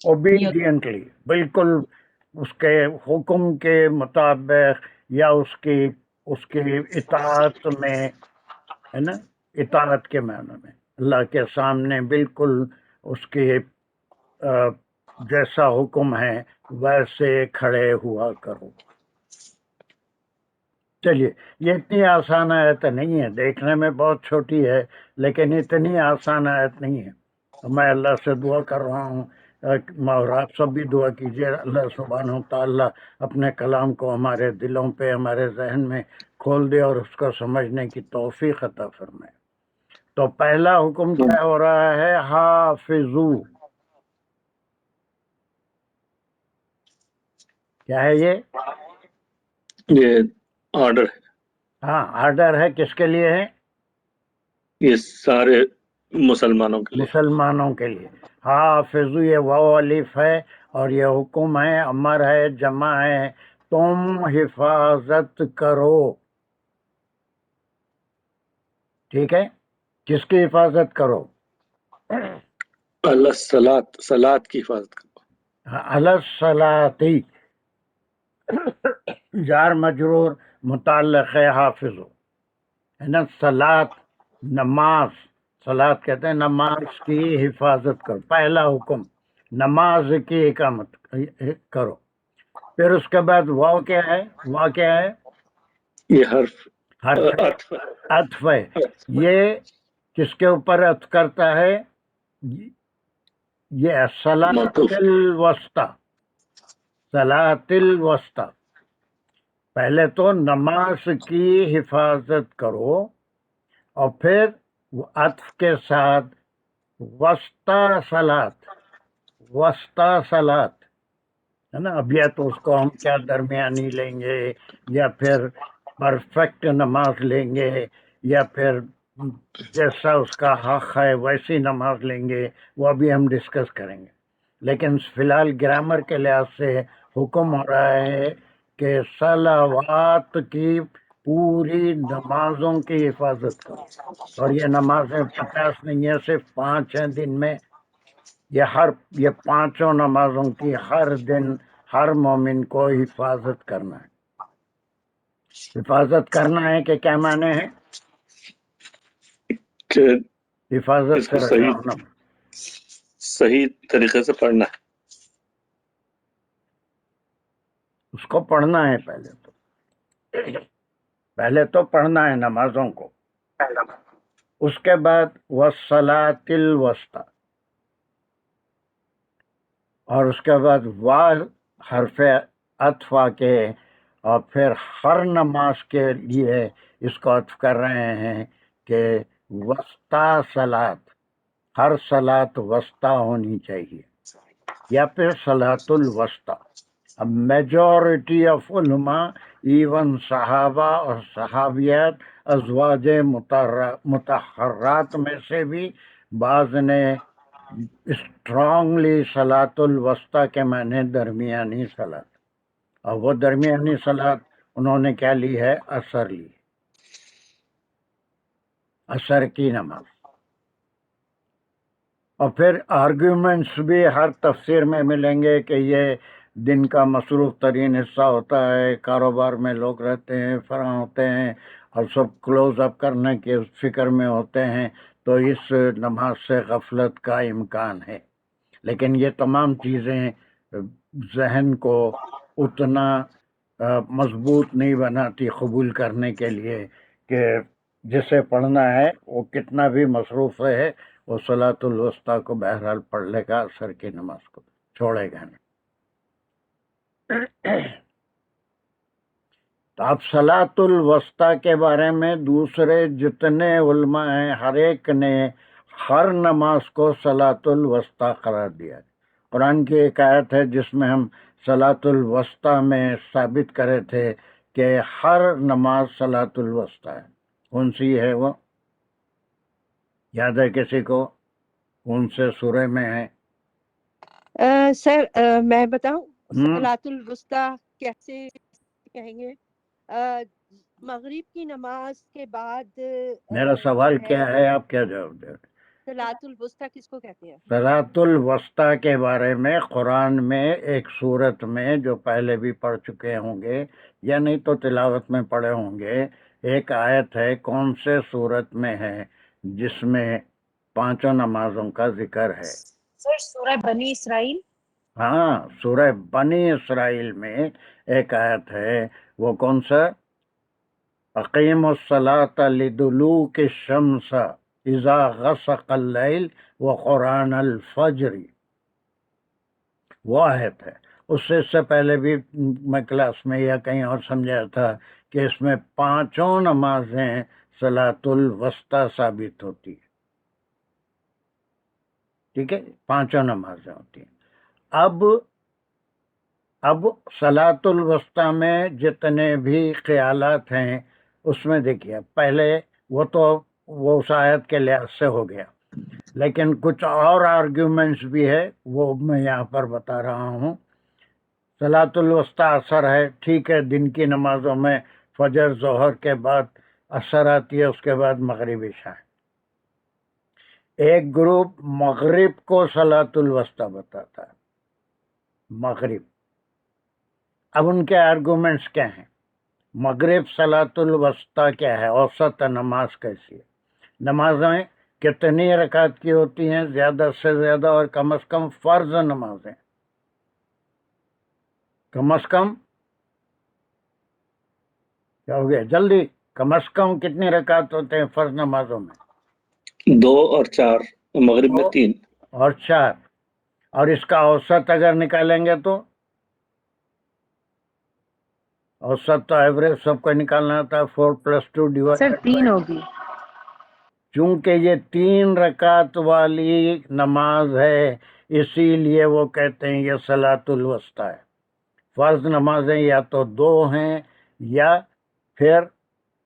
اوبیڈینٹلی بالکل اس کے حکم کے مطابق یا اس کی اطاعت میں ہے نا اطاعت کے معنی میں اللہ کے سامنے بالکل اس کے جیسا حکم ہے ویسے کھڑے ہوا کرو چلیے یہ اتنی آسان آیت نہیں ہے دیکھنے میں بہت چھوٹی ہے لیکن اتنی آسان آیت نہیں ہے میں اللہ سے دعا کر رہا ہوں اور آپ سب بھی دعا کیجیے اللہ سبحانہ و تعالیٰ اپنے کلام کو ہمارے دلوں پہ ہمارے ذہن میں کھول دے اور اس کو سمجھنے کی توفیق عطا فرمائے تو پہلا حکم کیا ہو رہا ہے حافظو کیا ہے یہ آرڈر ہے ہاں آرڈر ہے کس کے لیے ہے یہ سارے مسلمانوں کے لیے مسلمانوں کے لیے حافظو یہ واو الف ہے اور یہ حکم ہے امر ہے جمع ہے تم حفاظت کرو ٹھیک ہے کس کی حفاظت کرو اللہ صلاۃ کی حفاظت کرو الصلاتی جار مجرور متعلق ہے حافظ ہے نا صلاۃ نماز صلاۃ کہتے ہیں نماز کی حفاظت کرو پہلا حکم نماز کی اقامت کرو پھر اس کے بعد واو کیا ہے یہ حرف حرف عطف ہے یہ کس کے اوپر عطف کرتا ہے یہ صلاۃ الوسطی پہلے تو نماز کی حفاظت کرو اور پھر عطف کے ساتھ وسطی صلاۃ ہے نا اب یا تو اس کو ہم کیا درمیانی لیں گے یا پھر پرفیکٹ نماز لیں گے یا پھر جیسا اس کا حق ہے ویسی نماز لیں گے وہ ابھی ہم ڈسکس کریں گے لیکن فی الحال گرامر کے لحاظ سے حکم ہو رہا ہے کہ صلوات کی پوری نمازوں کی حفاظت کرو اور یہ نمازیں 50 نہیں ہے صرف 5 ہیں دن میں یہ 5 نمازوں کی ہر دن ہر مومن کو حفاظت کرنا ہے حفاظت کرنا ہے کہ کیا معنی ہے کہ حفاظت اس کو صحیح طریقے سے پڑھنا ہے اس کو پڑھنا ہے پہلے تو پڑھنا ہے نمازوں کو اس کے بعد والصلاۃ الوسطی اور اس کے بعد حرف عطف کے اور پھر ہر نماز کے لیے اس کو عطف کر رہے ہیں کہ وسطی صلاۃ ہر صلاۃ وسطی ہونی چاہیے یا پھر صلاۃ الوسطی اب میجورٹی آف علماء ایون صحابہ اور صحابیات ازواج مطہرات میں سے بھی بعض نے اسٹرانگلی صلاۃ الوسطی کے معنی درمیانی صلاۃ اور وہ درمیانی صلاۃ انہوں نے کیا لی ہے عصر کی نماز اور پھر آرگیومنٹس بھی ہر تفسیر میں ملیں گے کہ یہ دن کا مصروف ترین حصہ ہوتا ہے کاروبار میں لوگ رہتے ہیں فراں ہوتے ہیں اور سب کلوز اپ کرنے کے فکر میں ہوتے ہیں تو اس نماز سے غفلت کا امکان ہے. لیکن یہ تمام چیزیں ذہن کو اتنا مضبوط نہیں بناتی قبول کرنے کے لیے کہ جسے پڑھنا ہے وہ کتنا بھی مصروف ہے وہ صلاۃ الوسطیٰ کو بہرحال پڑھ لے گا، عصر کی نماز کو چھوڑے گا نہیں. تو اب صلاۃ الوسطیٰ کے بارے میں دوسرے جتنے علماء ہیں ہر ایک نے ہر نماز کو صلاۃ الوسطیٰ قرار دیا ہے. قرآن کی ایک آیت ہے جس میں ہم صلاۃ الوسطیٰ میں ثابت کرے تھے کہ ہر نماز صلاۃ الوسطیٰ ہے. کون سی ہے وہ؟ یاد ہے کسی کو؟ کون سے سورہ میں ہے؟ سر میں بتاؤں صلاۃ الوسطیٰ کیسے کہیں گے؟ مغرب کی نماز کے بعد میرا سوال کیا ہے، آپ کیا جواب دیں؟ صلاۃ الوسطیٰ کس کو کہتے ہیں؟ صلاۃ الوسطیٰ کے بارے میں قرآن میں ایک سورت میں جو پہلے بھی پڑھ چکے ہوں گے یا نہیں تو تلاوت میں پڑھے ہوں گے، ایک آیت ہے. کون سے سورت میں ہے جس میں 5 نمازوں کا ذکر ہے؟ سر سورہ بنی اسرائیل. ہاں، سورہ بنی اسرائیل میں ایک آیت ہے. وہ کون سا؟ اقیموا الصلاۃ لدلوک الشمس اذا غسق اللیل وقرآن الفجر. وہ آیت ہے. اس سے پہلے بھی میں کلاس میں یا کہیں اور سمجھایا تھا کہ اس میں 5 نمازیں صلاۃ الوسطیٰ ثابت ہوتی ہے. ٹھیک ہے، 5 نمازیں ہوتی ہیں. اب صلاۃ الوسطیٰ میں جتنے بھی خیالات ہیں اس میں دیکھیے، پہلے وہ اس آیت کے لحاظ سے ہو گیا، لیکن کچھ اور آرگیومنٹس بھی ہے وہ میں یہاں پر بتا رہا ہوں. صلاۃ الوسطیٰ عصر ہے، ٹھیک ہے، دن کی نمازوں میں فجر ظہر کے بعد عصر آتی ہے، اس کے بعد مغرب عشاء. ایک گروپ مغرب کو صلاۃ الوسطیٰ بتاتا ہے، مغرب. اب ان کے آرگومنٹس کیا ہیں؟ مغرب صلاۃ الوسطیٰ کیا ہے؟ اوسط نماز کیسی ہے؟ نمازیں کتنی رکعت کی ہوتی ہیں؟ زیادہ سے زیادہ اور کم از کم فرض نمازیں کم از کم کیا ہو گیا جلدی، کم از کم کتنی رکعت ہوتے ہیں فرض نمازوں میں؟ 2 اور 4، مغرب میں 3 اور 4. اور اس کا اوسط اگر نکالیں گے تو اوسط تو ایوریج سب کو نکالنا تھا. 4 + 2 سر ڈیوائڈ 3 ہوگی. چونکہ یہ 3 رکعت والی نماز ہے اسی لیے وہ کہتے ہیں یہ صلاۃ الوسطیٰ ہے. فرض نمازیں یا تو 2 ہیں یا پھر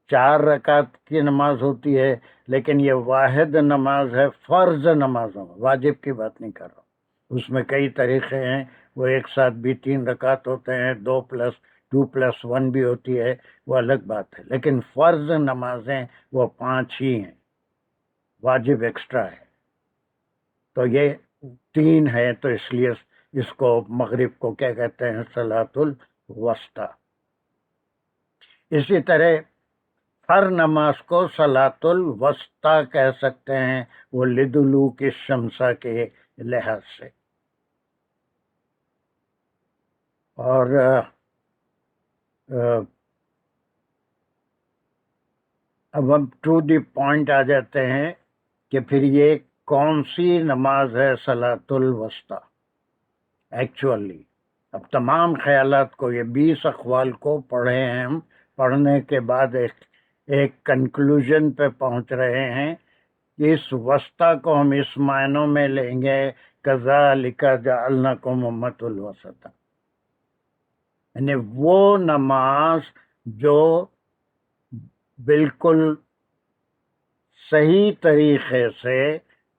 4 رکعت کی نماز ہوتی ہے، لیکن یہ واحد نماز ہے فرض نمازوں میں. واجب کی بات نہیں کر رہا ہوں، اس میں کئی طریقے ہیں. وہ ایک ساتھ بھی 3 رکعت ہوتے ہیں، 2+2+1 بھی ہوتی ہے، وہ الگ بات ہے. لیکن فرض نمازیں وہ 5 ہی ہیں، واجب ایکسٹرا ہے. تو یہ 3 ہے، تو اس لیے اس کو مغرب کو کیا کہتے ہیں؟ صلاۃ الوسطیٰ. اسی طرح ہر نماز کو صلاۃ الوسطیٰ کہہ سکتے ہیں، وہ لدلوک الشمس کے لحاظ سے. اور اب ہم ٹو دی پوائنٹ آ جاتے ہیں کہ پھر یہ کون سی نماز ہے صلاۃ الوسطیٰ ایکچولی. اب تمام خیالات کو، یہ 20 اقوال کو پڑھے ہیں ہم، پڑھنے کے بعد ایک کنکلوژن پہ پہنچ رہے ہیں کہ اس وسطیٰ کو ہم اس معنوں میں لیں گے کذالک جعلناکم امۃ الوسطا، یعنی وہ نماز جو بالکل صحیح طریقے سے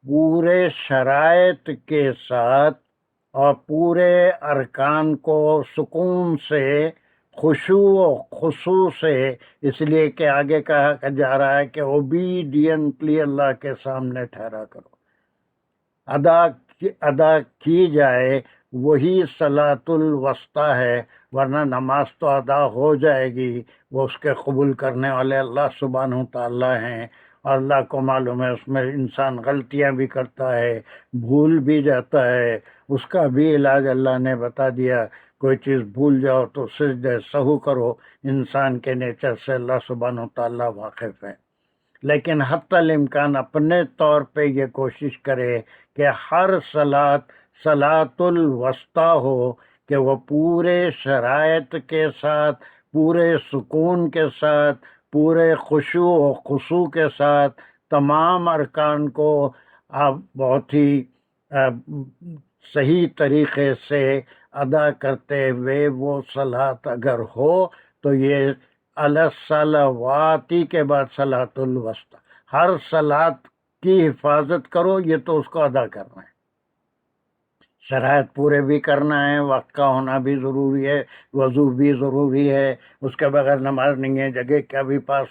پورے شرائط کے ساتھ اور پورے ارکان کو سکون سے، خشوع و خضوع سے، اس لیے کہ آگے کہا جا رہا ہے کہ اوبیڈینٹلی اللہ کے سامنے ٹھہرا کرو، ادا کی جائے وہی صلاۃ الوسطی ہے، ورنہ نماز تو ادا ہو جائے گی، وہ اس کے قبول کرنے والے اللہ سبحانہ و تعالیٰ ہیں، اور اللہ کو معلوم ہے اس میں انسان غلطیاں بھی کرتا ہے، بھول بھی جاتا ہے، اس کا بھی علاج اللہ نے بتا دیا، کوئی چیز بھول جاؤ تو سجدہ سہو کرو، انسان کے نیچر سے اللہ سبحانہ و تعالیٰ واقف ہے، لیکن حتی الامکان اپنے طور پہ یہ کوشش کرے کہ ہر صلاۃ الوسطی ہو کہ وہ پورے شرائط کے ساتھ، پورے سکون کے ساتھ، پورے خشوع و خضوع کے ساتھ تمام ارکان کو آپ بہت ہی صحیح طریقے سے ادا کرتے ہوئے وہ صلاۃ اگر ہو تو یہ الصلواتی کے بعد صلاۃ الوسطی، ہر صلاۃ کی حفاظت کرو، یہ تو اس کو ادا کرنا ہے، شرائط پورے بھی کرنا ہے، وقت کا ہونا بھی ضروری ہے، وضو بھی ضروری ہے، اس کے بغیر نماز نہیں ہے، جگہ کا بھی پاک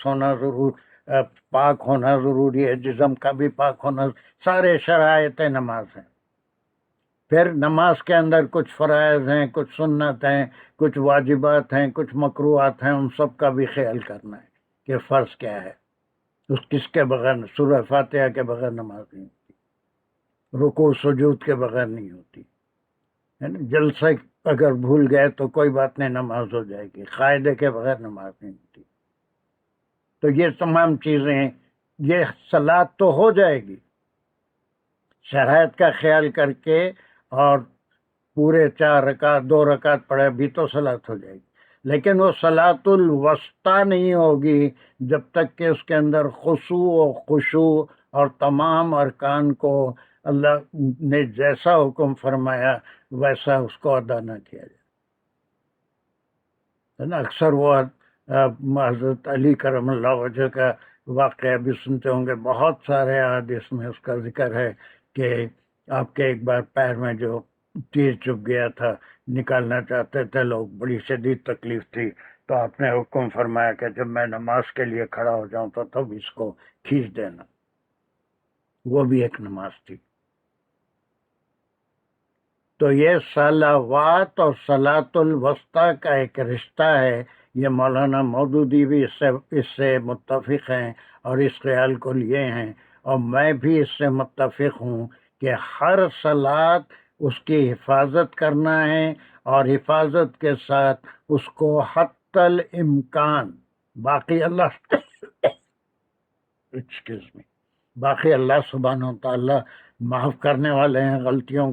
ہونا ضروری ہے، جسم کا بھی پاک ہونا، سارے شرائط نماز ہیں۔ پھر نماز کے اندر کچھ فرائض ہیں، کچھ سنت ہیں، کچھ واجبات ہیں، کچھ مکروہات ہیں، ان سب کا بھی خیال کرنا ہے کہ فرض کیا ہے، کس کے بغیر، سورہ فاتحہ کے بغیر نماز نہیں ہوتی، رکوع سجود کے بغیر نہیں ہوتی ہے نا، جلسے اگر بھول گئے تو کوئی بات نہیں، نماز ہو جائے گی، قاعدے کے بغیر نماز نہیں ہوتی۔ تو یہ تمام چیزیں، یہ صلاۃ تو ہو جائے گی شرائط کا خیال کر کے، اور پورے 4 رکعت 2 رکعت پڑھے بھی تو صلاۃ ہو جائے گی، لیکن وہ صلاۃ الوسطی نہیں ہوگی جب تک کہ اس کے اندر خضوع و خشوع اور تمام ارکان کو اللہ نے جیسا حکم فرمایا ویسا اس کو ادا نہ کیا جائے، ہے نا۔ اکثر وہ حضرت علی کرم اللہ وجہ کا واقعہ بھی سنتے ہوں گے، بہت سارے حدیث میں اس کا ذکر ہے کہ آپ کے ایک بار پیر میں جو تیر چبھ گیا تھا، نکالنا چاہتے تھے لوگ، بڑی شدید تکلیف تھی، تو آپ نے حکم فرمایا کہ جب میں نماز کے لیے کھڑا ہو جاؤں تو تب اس کو کھینچ دینا، وہ بھی ایک نماز تھی۔ تو یہ صلوات اور صلاۃ الوسطی کا ایک رشتہ ہے، یہ مولانا مودودی بھی اس سے متفق ہیں اور اس خیال کو لیے ہیں، اور میں بھی اس سے متفق ہوں کہ ہر صلاۃ اس کی حفاظت کرنا ہے، اور حفاظت کے ساتھ اس کو حتی الامکان، باقی اللہ سبحانہ و تعالیٰ معاف کرنے والے ہیں غلطیوں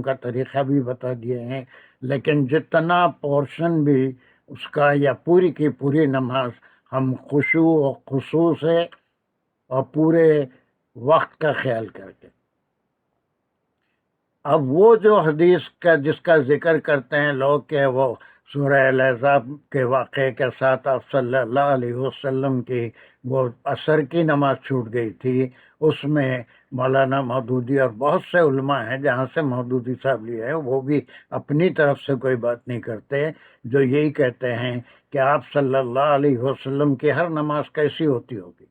کا طریقہ بھی بتا دیے ہیں، لیکن جتنا پورشن بھی اس کا یا پوری کی پوری نماز ہم خشوع و خضوع سے اور پورے وقت کا خیال کر کے۔ اب وہ جو حدیث کا جس کا ذکر کرتے ہیں لوگ کہ وہ سورہ الاحزاب کے واقعے کے ساتھ آپ صلی اللہ علیہ وسلم کی وہ عصر کی نماز چھوٹ گئی تھی، اس میں مولانا مودودی اور بہت سے علماء ہیں جہاں سے مودودی صاحب لیے ہیں، وہ بھی اپنی طرف سے کوئی بات نہیں کرتے، جو یہی کہتے ہیں کہ آپ صلی اللہ علیہ وسلم کی ہر نماز کیسی ہوتی ہوگی،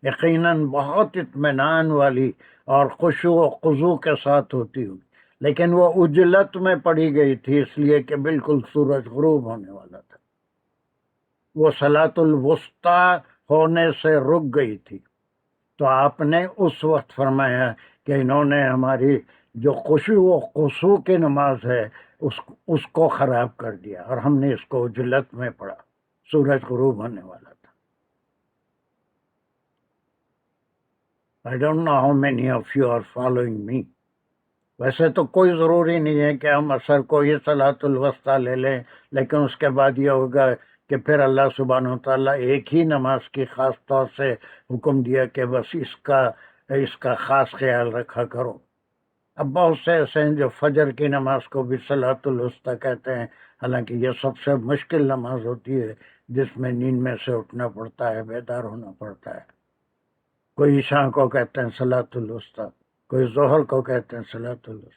یقیناً بہت اطمینان والی اور خشوع و خضوع کے ساتھ ہوتی ہوگی، لیکن وہ عجلت میں پڑی گئی تھی اس لیے کہ بالکل سورج غروب ہونے والا تھا، وہ صلاۃ الوسطی ہونے سے رک گئی تھی، تو آپ نے اس وقت فرمایا کہ انہوں نے ہماری جو خشوع و خضوع کی نماز ہے اس کو خراب کر دیا، اور ہم نے اس کو عجلت میں پڑھا، سورج غروب ہونے والا تھا۔ I don't know how many of you are following me۔ ویسے تو کوئی ضروری نہیں ہے کہ ہم عصر کو یہ صلاۃ الوسطی لے لیں، لیکن اس کے بعد یہ ہوگا کہ پھر اللہ سبحانہ وتعالیٰ ایک ہی نماز کی خاص طور سے حکم دیا کہ بس اس کا خاص خیال رکھا کرو۔ اب بہت سے ایسے ہیں جو فجر کی نماز کو بھی صلاۃ الوسطی کہتے ہیں، حالانکہ یہ سب سے مشکل نماز ہوتی ہے جس میں نیند میں سے اٹھنا پڑتا ہے، بیدار ہونا پڑتا ہے۔ کوئی عشاء کو کہتے ہیں صلاۃ الوسطی، کوئی ظہر کو کہتے ہیں صلاۃ الوسطی۔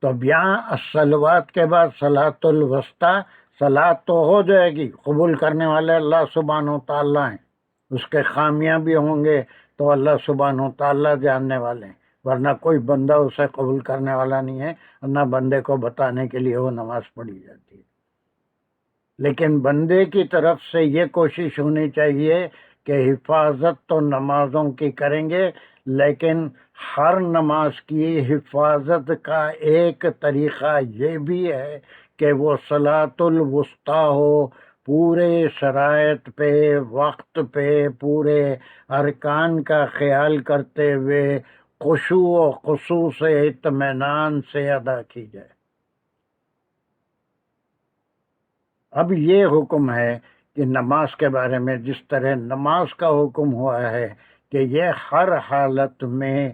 تو اب یہاں الصلوات کے بعد صلاۃ الوسطی، صلاۃ تو ہو جائے گی، قبول کرنے والے اللہ سبحانہ و تعالیٰ ہیں، اس کے خامیاں بھی ہوں گے تو اللہ سبحانہ و تعالیٰ جاننے والے ہیں، ورنہ کوئی بندہ اسے قبول کرنے والا نہیں ہے، اور نہ بندے کو بتانے کے لیے وہ نماز پڑھی جاتی ہے۔ لیکن بندے کی طرف سے یہ کوشش ہونی چاہیے کہ حفاظت تو نمازوں کی کریں گے، لیکن ہر نماز کی حفاظت کا ایک طریقہ یہ بھی ہے کہ وہ صلاۃ الوسطیٰ ہو، پورے شرائط پہ، وقت پہ، پورے ارکان کا خیال کرتے ہوئے خشوع و خضوع سے اطمینان سے ادا کی جائے۔ اب یہ حکم ہے کہ نماز کے بارے میں جس طرح نماز کا حکم ہوا ہے کہ یہ ہر حالت میں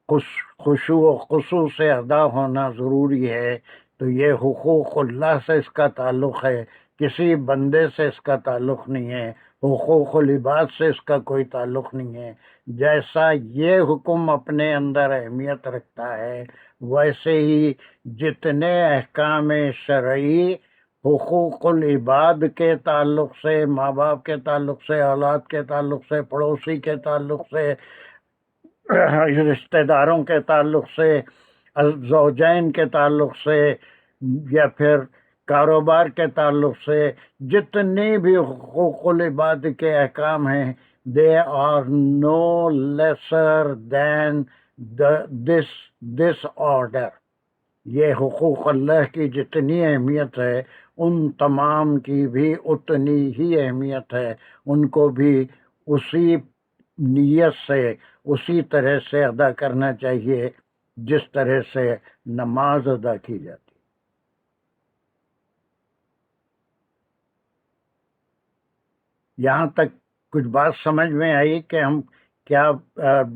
خشوع و خضوع سے ادا ہونا ضروری ہے، تو یہ حقوق اللہ سے اس کا تعلق ہے، کسی بندے سے اس کا تعلق نہیں ہے، حقوق العباد سے اس کا کوئی تعلق نہیں ہے۔ جیسا یہ حکم اپنے اندر اہمیت رکھتا ہے، ویسے ہی جتنے احکام شرعی حقوق العباد کے تعلق سے، ماں باپ کے تعلق سے، اولاد کے تعلق سے، پڑوسی کے تعلق سے، رشتہ داروں کے تعلق سے، زوجین کے تعلق سے، یا پھر کاروبار کے تعلق سے، جتنے بھی حقوق العباد کے احکام ہیں، they are no lesser than this order. یہ حقوق اللہ کی جتنی اہمیت ہے ان تمام کی بھی اتنی ہی اہمیت ہے، ان کو بھی اسی نیت سے، اسی طرح سے ادا کرنا چاہیے جس طرح سے نماز ادا کی جاتی۔ یہاں تک کچھ بات سمجھ میں آئی کہ ہم کیا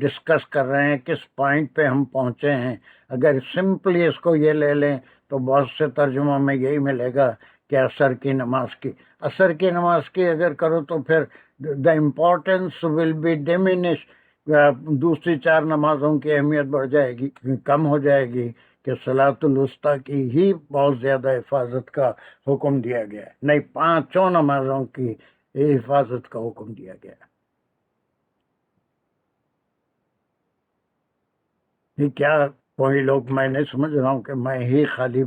ڈسکس کر رہے ہیں، کس پوائنٹ پہ ہم پہنچے ہیں؟ اگر سمپلی اس کو یہ لے لیں تو بہت سے ترجموں میں یہی ملے گا کہ عصر کی نماز کی اگر کرو تو پھر the importance will be diminish, دوسری 4 نمازوں کی اہمیت بڑھ جائے گی، کم ہو جائے گی، کہ صلاۃ الوسطیٰ کی ہی بہت زیادہ حفاظت کا حکم دیا گیا ہے، نہیں 5 نمازوں کی حفاظت کا حکم دیا گیا ہے۔ یہ کیا کوئی لوگ، میں نہیں سمجھ رہا ہوں کہ میں ہی خالی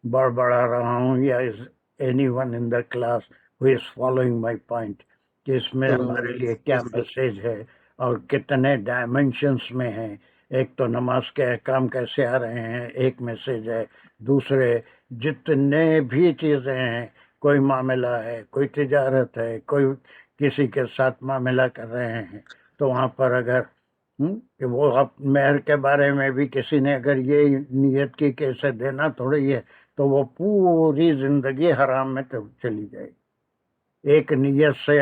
بڑھا رہا ہوں، یا is any one in the class who is following my point, کہ اس میں ہمارے لیے کیا میسیج ہے اور کتنے ڈائمینشنس میں ہیں۔ ایک تو نماز کے احکام کیسے آ رہے ہیں، ایک میسیج ہے، دوسرے جتنے بھی چیزیں ہیں، کوئی معاملہ ہے، کوئی تجارت ہے، کوئی کسی کے ساتھ معاملہ کر رہے ہیں، تو وہاں پر اگر کہ وہ اب مہر کے بارے میں بھی کسی نے اگر یہ نیت کی کہ اسے دینا تھوڑی ہے، تو وہ پوری زندگی حرام میں چلی جائے گی۔ ایک نیت سے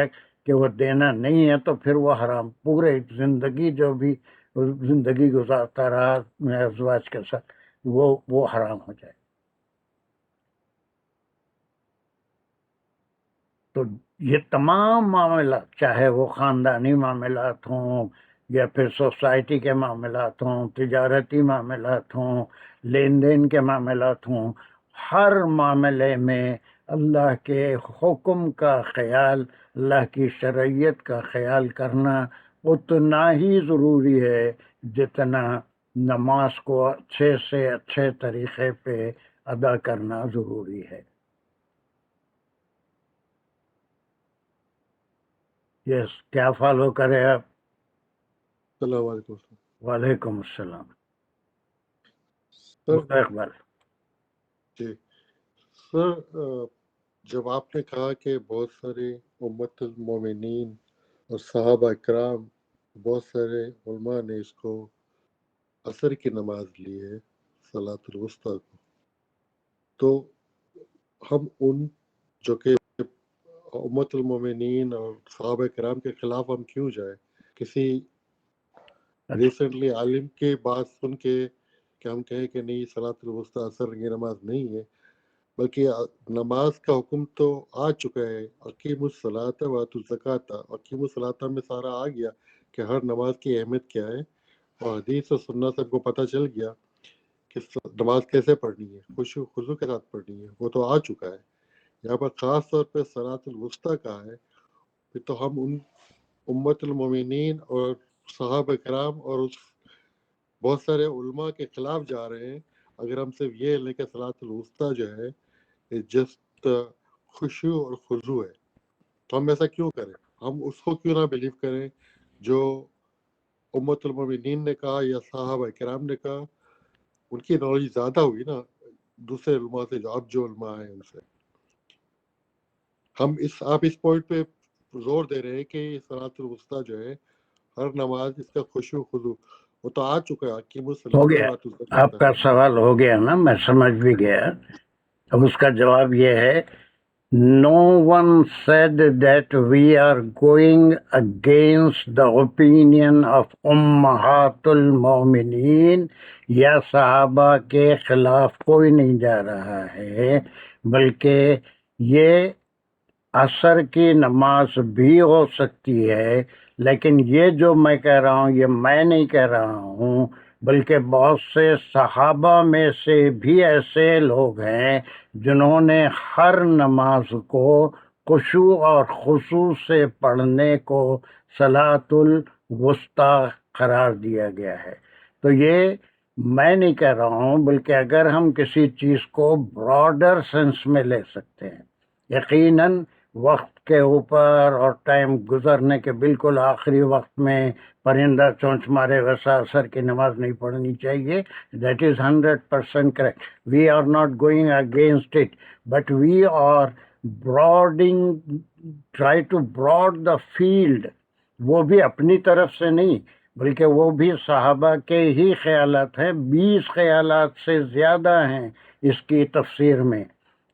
کہ وہ دینا نہیں ہے تو پھر وہ حرام، پورے زندگی جو بھی زندگی گزارتا رہا ازواج کے ساتھ، وہ حرام ہو جائے۔ تو یہ تمام معاملات، چاہے وہ خاندانی معاملات ہوں یا پھر سوسائٹی کے معاملات ہوں، تجارتی معاملات ہوں، لین دین کے معاملات ہوں، ہر معاملے میں اللہ کے حکم کا خیال، اللہ کی شرعیت کا خیال کرنا اتنا ہی ضروری ہے جتنا نماز کو اچھے سے اچھے طریقے پہ ادا کرنا ضروری ہے۔ یس، کیا فالو کرے آپ؟ السلام علیکم وعلیکم السلام۔ سر۔ اقبال جی سر، جب آپ نے کہا کہ بہت سارے امت المومنین اور صحابہ اکرام، بہت سارے علماء نے اس کو عصر کی نماز لی ہے، صلاۃ الوسطیٰ کو، تو ہم ان جو کہ امت المومنین اور صحابہ اکرام کے خلاف ہم کیوں جائیں؟ کسی ریسنٹلی عالم کی بات سن کے کہ ہم کہیں کہ نہیں صلاۃ الوسطیٰ عصر کی نماز نہیں ہے، بلکہ نماز کا حکم تو آ چکا ہے، اقیم الصلاۃ وآتوا الزکوٰۃ، اقیم الصلاۃ میں سارا آ گیا کہ ہر نماز کی اہمیت کیا ہے، اور حدیث اور سنت سب کو پتہ چل گیا کہ نماز کیسے پڑھنی ہے، خشوع خضوع کے ساتھ پڑھنی ہے، وہ تو آ چکا ہے۔ یہاں پر خاص طور پہ صلاۃ الوسطیٰ کہا ہے، پھر تو ہم ان امت المومنین اور صحابہ کرام اور اس بہت سارے علماء کے خلاف جا رہے ہیں اگر ہم صرف یہ لیں کہ صلاۃ الوسطیٰ جو ہے جسٹ خشوع اور خضوع ہے، تو ہم ایسا کیوں کریں؟ ہم اس کو کیوں نہ بلیو کریں جو امت المومنین نے کہا یا صحابہ کرام نے کہا؟ ان کی نالج زیادہ ہوئی نا دوسرے علماء سے، جو اب جو علماء ہیں ان سے. ہم آپ اس پوائنٹ پہ زور دے رہے ہیں کہ صلاۃ الوسطیٰ جو ہے ہر نماز اس کا خشوع خضوع وہ تو آ چکا ہے. حکیم ہو الصلاۃ گیا، وآتوا الزکاۃ. آپ کا سوال ہو گیا نا، میں سمجھ بھی گیا. اب اس کا جواب یہ ہے، no one said that we are going against the opinion of امہات المومنین یا صحابہ کے خلاف کوئی نہیں جا رہا ہے، بلکہ یہ عصر کی نماز بھی ہو سکتی ہے. لیکن یہ جو میں کہہ رہا ہوں یہ میں نہیں کہہ رہا ہوں، بلکہ بہت سے صحابہ میں سے بھی ایسے لوگ ہیں جنہوں نے ہر نماز کو خشوع اور خضوع سے پڑھنے کو صلاۃ الوسطیٰ قرار دیا گیا ہے. تو یہ میں نہیں کہہ رہا ہوں، بلکہ اگر ہم کسی چیز کو براڈر سینس میں لے سکتے ہیں، یقیناً وقت کے اوپر اور ٹائم گزرنے کے بالکل آخری وقت میں پرندہ چونچ مارے ویسا عصر کی نماز نہیں پڑھنی چاہیے. That is 100% correct. We are not going against it, but we are broadening, try to broad the field. وہ بھی اپنی طرف سے نہیں، بلکہ وہ بھی صحابہ کے ہی خیالات ہیں. 20 خیالات سے زیادہ ہیں اس کی تفسیر میں،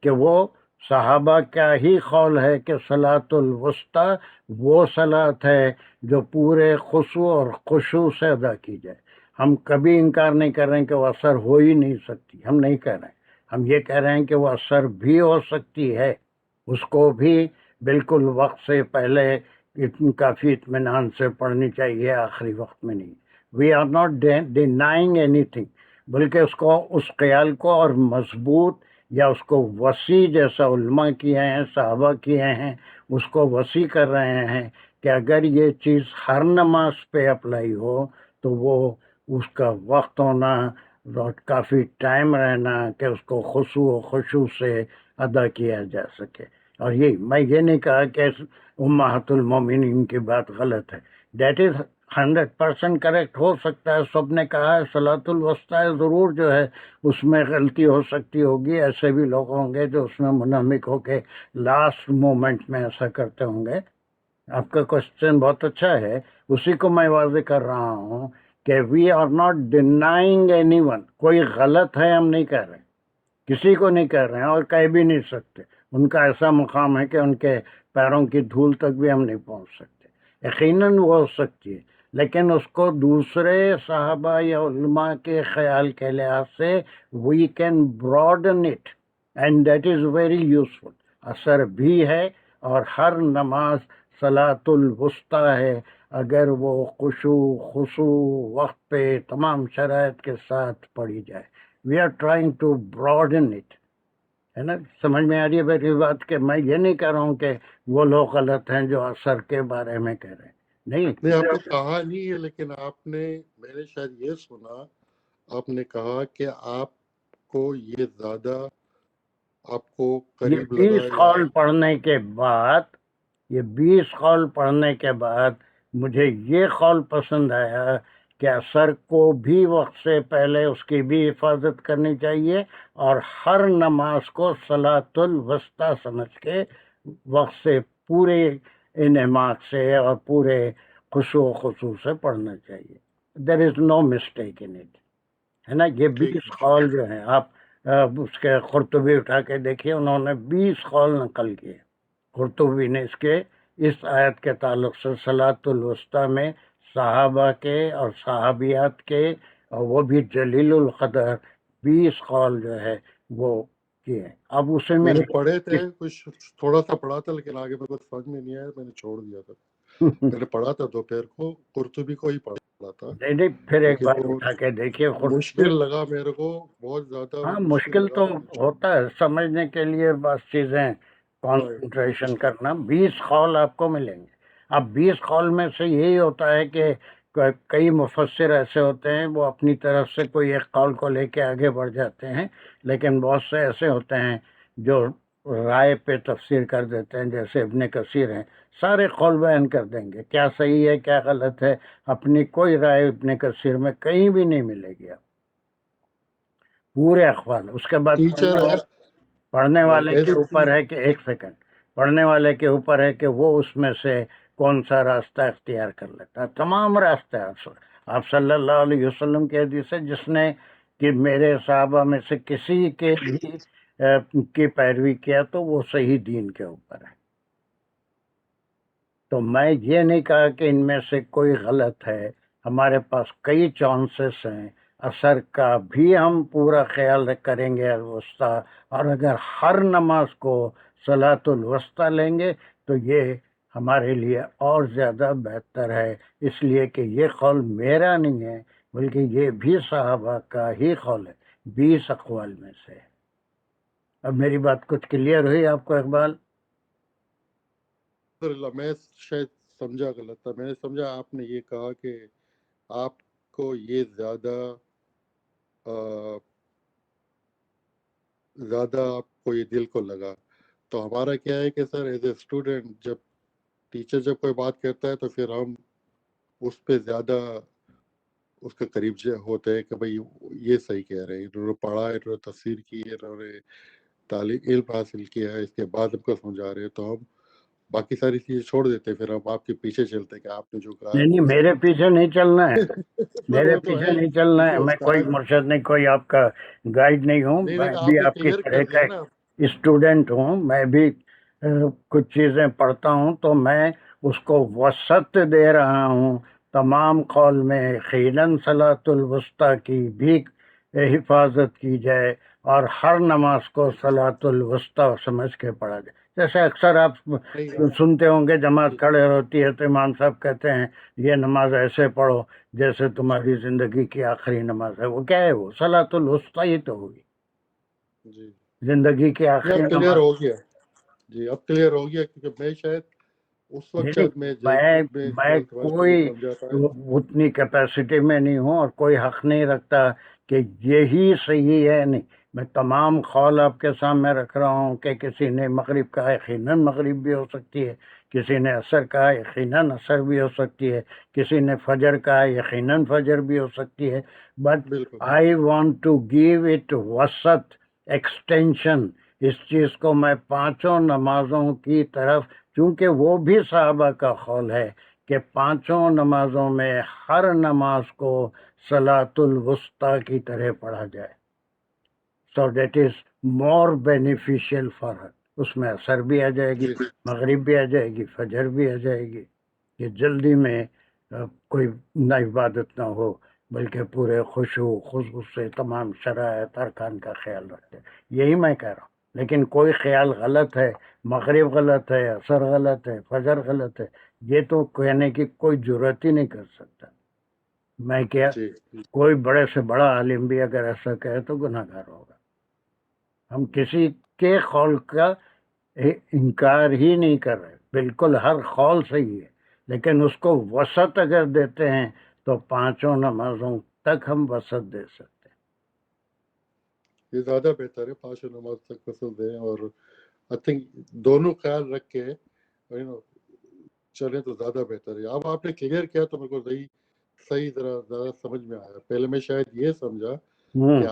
کہ وہ صحابہ کا ہی قول ہے کہ صلاۃ الوسطیٰ وہ صلاۃ ہے جو پورے خشوع اور خشوع سے ادا کی جائے. ہم کبھی انکار نہیں کر رہے ہیں کہ وہ اثر ہو ہی نہیں سکتی، ہم نہیں کہہ رہے ہیں. ہم یہ کہہ رہے ہیں کہ وہ اثر بھی ہو سکتی ہے، اس کو بھی بالکل وقت سے پہلے کافی اطمینان سے پڑھنی چاہیے، آخری وقت میں نہیں. وی آر ناٹ ڈینائنگ اینی تھنگ، بلکہ اس کو، اس خیال کو اور مضبوط یا اس کو وسیع، جیسا علماء کیے ہیں، صحابہ کیے ہیں، اس کو وسیع کر رہے ہیں کہ اگر یہ چیز ہر نماز پہ اپلائی ہو تو وہ اس کا وقت ہونا اور کافی ٹائم رہنا کہ اس کو خشوع و خشوع سے ادا کیا جا سکے. اور میں یہ نہیں کہا کہ امہات المومنین کی بات غلط ہے. That is 100% correct. ہو سکتا ہے سب نے کہا ہے صلاۃ الوسطیٰ، ضرور جو ہے اس میں غلطی ہو سکتی ہوگی. ایسے بھی لوگ ہوں گے جو اس میں منہمک ہو کے لاسٹ مومنٹ میں ایسا کرتے ہوں گے. آپ کا کوشچن بہت اچھا ہے، اسی کو میں واضح کر رہا ہوں کہ we are not denying any one. کوئی غلط ہے ہم نہیں کہہ رہے، کسی کو نہیں کہہ رہے ہیں اور کہہ بھی نہیں سکتے. ان کا ایسا مقام ہے کہ ان کے پیروں کی دھول تک بھی ہم نہیں پہنچ سکتے. یقیناً وہ ہو سکتی ہے، لیکن اس کو دوسرے صحابہ یا علماء کے خیال کے لحاظ سے we can broaden it and that is very useful. اثر بھی ہے اور ہر نماز صلاۃ الوسطیٰ ہے اگر وہ خشوع خضوع وقت پہ تمام شرائط کے ساتھ پڑھی جائے. We are trying to broaden it. ہے نا؟ سمجھ میں آ رہی ہے میری بات؟ کہ میں یہ نہیں کہہ رہا ہوں کہ وہ لوگ غلط ہیں جو اثر کے بارے میں کہہ رہے ہیں. نہیں، آپ نے کہا نہیں ہے، لیکن میں نے شاید یہ سنا، آپ نے کہا کہ آپ کو یہ زیادہ آپ کو یہ قریب 20 لگا قول پڑھنے کے بعد، یہ 20 قول پڑھنے کے بعد مجھے یہ قول پسند آیا کہ اثر کو بھی وقت سے پہلے اس کی بھی حفاظت کرنی چاہیے اور ہر نماز کو صلاۃ الوسطیٰ سمجھ کے وقت سے پورے انعماق سے اور پورے خشوع و خضوع سے پڑھنا چاہیے. دیر از نو مسٹیک ان اٹ. ہے نا؟ یہ 20 قول جو ہیں، آپ اس کے قرطبی اٹھا کے دیکھیے، انہوں نے 20 قول نقل کیے. قرطبی نے اس آیت کے تعلق سے صلاۃ الوسطیٰ میں صحابہ کے اور صحابیات کے، اور وہ بھی جلیل القدر 20 قول جو ہے وہ کیے. اب اسے میں نے پڑھے تھے، کچھ تھوڑا سا پڑھا تھا، لیکن آگے میں کچھ سمجھ میں نہیں آیا، میں نے چھوڑ دیا تھا. میں نے پڑھا تھا دوپہر کو، قرطبی کو ہی پڑھا تھا. نہیں، پھر ایک بار اٹھا کے دیکھیے. مشکل لگا میرے کو، بہت زیادہ. ہاں، مشکل تو ہوتا ہے سمجھنے کے لیے، بس چیزیں کانسنٹریشن کرنا. 20 قول آپ کو ملیں گے. اب 20 قول میں سے یہی ہوتا ہے کہ کئی مفسر ایسے ہوتے ہیں وہ اپنی طرف سے کوئی ایک قول کو لے کے آگے بڑھ جاتے ہیں، لیکن بہت سے ایسے ہوتے ہیں جو رائے پہ تفسیر کر دیتے ہیں، جیسے ابن کثیر ہیں، سارے قول بیان کر دیں گے، کیا صحیح ہے کیا غلط ہے، اپنی کوئی رائے ابن کثیر میں کہیں بھی نہیں ملے گی آپ، پورے اقوال۔ اس کے بعد ٹیچر پڑھنے والے کے ایز اوپر ہے کہ ایک سیکنڈ، پڑھنے والے کے اوپر ہے کہ وہ اس میں سے کون سا راستہ اختیار کر لیتا ہے۔ تمام راستے آپ صلی اللہ علیہ وسلم کی حدیث ہے، جس نے کہ میرے صحابہ میں سے کسی کے بھی کی پیروی کیا تو وہ صحیح دین کے اوپر ہے۔ تو میں یہ نہیں کہا کہ ان میں سے کوئی غلط ہے، ہمارے پاس کئی چانسز ہیں، اثر کا بھی ہم پورا خیال کریں گے الوسطی، اور اگر ہر نماز کو صلاۃ الوسطی لیں گے تو یہ ہمارے لیے اور زیادہ بہتر ہے، اس لیے کہ یہ قول میرا نہیں ہے بلکہ یہ بھی صحابہ کا ہی قول ہے، 20 اقوال میں سے۔ اب میری بات کچھ کلیئر ہوئی آپ کو اقبال؟ میں شاید سمجھا غلط تھا، میں نے سمجھا آپ نے یہ کہا کہ آپ کو یہ زیادہ آپ کو یہ دل کو لگا۔ تو ہمارا کیا ہے کہ سر ایز اے اسٹوڈنٹ جب ٹیچر جب کوئی بات کرتا ہے تو پھر ہم اس پہ زیادہ اس کے قریب ہوتے ہیں کہ بھائی یہ صحیح کہہ رہے ہیں، انہوں نے پڑھا ہے، انہوں نے تفسیر کی ہے، انہوں نے تعلیم علم حاصل کیا ہے، اس کے بعد ہم کو سمجھا رہے ہیں، تو ہم باقی ساری چیزیں چھوڑ دیتے ہیں، پھر ہم آپ کے پیچھے چلتے ہیں کہ آپ نے جو کہا ہے نہیں وہ میرے پیچھے نہیں چلنا ہے، میرے وہ تو پیچھے ہے نہیں چلنا ہے، کیونکہ میں کوئی استاد مرشد نہیں، کوئی آپ کا گائیڈ نہیں ہوں، نہیں میں نہیں بھی آپ نے آپ کی کلیئر طرح کر کا دیا نا۔ اسٹوڈنٹ ہوں، میں بھی کچھ چیزیں پڑھتا ہوں تو میں اس کو وسعت دے رہا ہوں۔ تمام قول میں یقیناً صلاۃ الوسطی کی بھی حفاظت کی جائے اور ہر نماز کو صلاۃ الوسطی سمجھ کے پڑھا جائے۔ جیسے اکثر آپ سنتے ہوں گے جماعت کھڑے ہوتی ہے تو امام صاحب کہتے ہیں یہ نماز ایسے پڑھو جیسے تمہاری زندگی کی آخری نماز ہے، وہ کیا ہے؟ وہ صلاۃ الوسطی ہی تو ہوگی، جی زندگی کی آخری اب کلیئر نماز۔ ہو گیا، جی اب کلیئر ہو گیا، کیونکہ میں شاید اس وقت شاید میں میں غلط کوئی سمجھا تھا۔ اتنی کیپیسٹی میں نہیں ہوں اور کوئی حق نہیں رکھتا کہ یہی صحیح ہے، نہیں، میں تمام قول آپ کے سامنے رکھ رہا ہوں کہ کسی نے مغرب کہا یقیناً مغرب بھی ہو سکتی ہے، کسی نے عصر کہا یقیناً عصر بھی ہو سکتی ہے، کسی نے فجر کہا یقیناً فجر بھی ہو سکتی ہے، بٹ بالکل I want to give it وسعت، ایکسٹینشن، اس چیز کو میں پانچوں نمازوں کی طرف، چونکہ وہ بھی صحابہ کا قول ہے کہ پانچوں نمازوں میں ہر نماز کو صلاۃ الوسطی کی طرح پڑھا جائے، so that is more beneficial for her. اس میں عصر بھی آ جائے گی، مغرب بھی آ جائے گی، فجر بھی آ جائے گی، کہ جلدی میں کوئی نہ عبادت نہ ہو بلکہ پورے خشوع خضوع سے تمام شرائط ارکان کا خیال رکھتے، یہی میں کہہ رہا ہوں۔ لیکن کوئی خیال غلط ہے، مغرب غلط ہے، عصر غلط ہے، فجر غلط ہے، یہ تو کہنے کی کوئی جرات ہی نہیں کر سکتا میں، کیا جی کوئی بڑے سے بڑا عالم بھی اگر ایسا کہے تو گناہ گار ہوگا۔ ہم کسی کے قول کا انکار ہی نہیں کر رہے، بالکل ہر قول صحیح ہے، لیکن اس کو وسعت اگر دیتے ہیں تو پانچوں نمازوں تک ہم وسعت دے سکتے ہیں۔ یہ زیادہ بہتر ہے، پانچ نماز تک وصل دیں، اور آئی تھنک دونوں خیال رکھ کے چلیں تو زیادہ بہتر ہے۔ اب آپ نے کلیئر کیا تو میرے کو صحیح طرح زیادہ سمجھ میں آیا۔ پہلے میں شاید یہ سمجھا کہ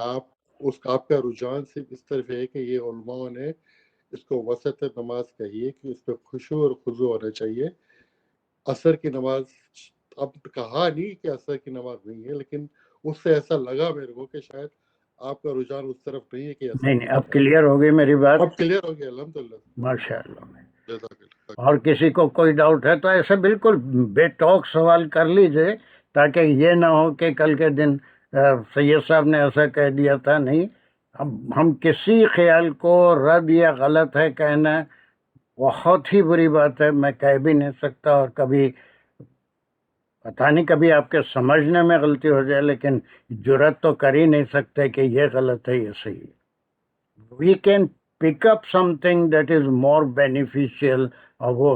آپ کا رجحان صرف اس طرف ہے کہ یہ علماء نے اس کو وسط نماز کہی ہے کہ اس پہ خشوع اور خضوع ہونا چاہیے۔ عصر کی نماز اب کہا نہیں کہ عصر کی نماز نہیں ہے، لیکن اس سے ایسا لگا میرے کو کہ شاید آپ کا رجحان اس طرف نہیں ہے کہ نہیں، اب کلیئر ہو گئی میری بات، اب کلیئر ہو گیا، الحمدللہ، ماشاء اللہ۔ جزاک اللہ۔ اور کسی کو کوئی ڈاؤٹ ہے تو ایسے بالکل بے ٹوک سوال کر لیجئے، تاکہ یہ نہ ہو کہ کل کے دن سید صاحب نے ایسا کہہ دیا تھا۔ نہیں، ہم کسی خیال کو رد یا غلط ہے کہنا بہت ہی بری بات ہے، میں کہہ بھی نہیں سکتا، اور کبھی پتہ نہیں کبھی آپ کے سمجھنے میں غلطی ہو جائے، لیکن جرات تو کر ہی نہیں سکتے کہ یہ غلط ہے یہ صحیح ہے۔ We can pick up something that is more beneficial، اور وہ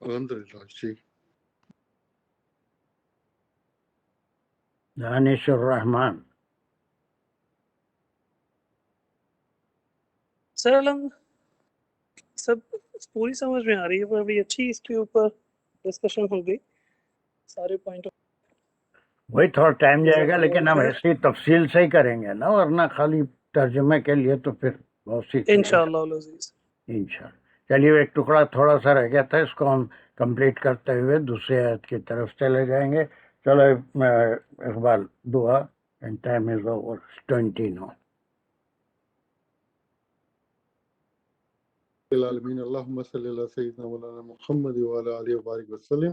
الحمدللہ جی دانش الرحمان. سر الحمد سب پوری سمجھ میں آ رہی ہے، پر ابھی اچھی اس کے اوپر ڈسکشن ہو گئی، سارے پوائنٹ. وہی تھوڑا ٹائم جائے گا، جزاک لیکن اللہ ہم خیر. ایسی تفصیل سے ہی کریں گے نا، ورنہ خالی ترجمے کے لیے تو پھر بہت سی چیزیں. انشاءاللہ العزیز. انشاءاللہ. چلیے ایک ٹکڑا تھوڑا سا رہ گیا تھا، اس کو ہم کمپلیٹ کرتے ہوئے دوسری آیت کی طرف چلے جائیں گے. چلو اقبال دعا. اینڈ ٹائم از اوور 20 نو. العالمین اللهم صل على سيدنا مولانا محمد وعلى آله وبارك وسلم.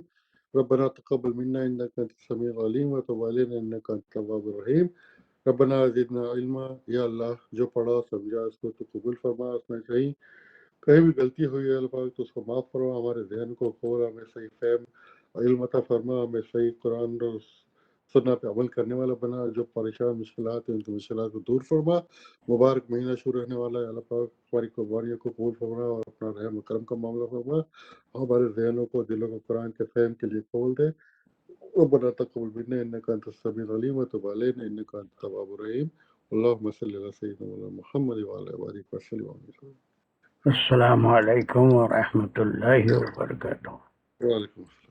ربنا تقبل منا انك انت السميع العليم وتب علينا انك انت التواب الرحيم. ربنا زدنا علما. یا اللہ جو پڑھا سمجھا اس کو تو قبول فرما، اس میں کہیں بھی غلطی ہوئی ہے اللہ پاک تو اس کو معاف فرما، ہمارے ذہن کو کھول، ہمیں صحیح فہم علم عطا فرما، ہمیں صحیح قرآن اور سنت پہ عمل کرنے والا بنا، جو پریشان مشکلات ہیں ان کی مشکلات کو دور فرما. مبارک مہینہ شروع رہنے والا ہے، اللہ پاک ہماری قربانیوں کو قبول فرما اور اپنا رحم و کرم کا معاملہ فرما، ہمارے ذہنوں کو دلوں کو قرآن کے فہم کے لیے کھول دے. ربنا تقبل منا انك انت السميع العليم وتب علينا انك انت التواب الرحيم. اللهم صل على سيدنا مولانا محمد وعلى اله وصحبه وسلم. السلام علیکم ورحمۃ اللہ وبرکاتہ. وعلیکم السلام.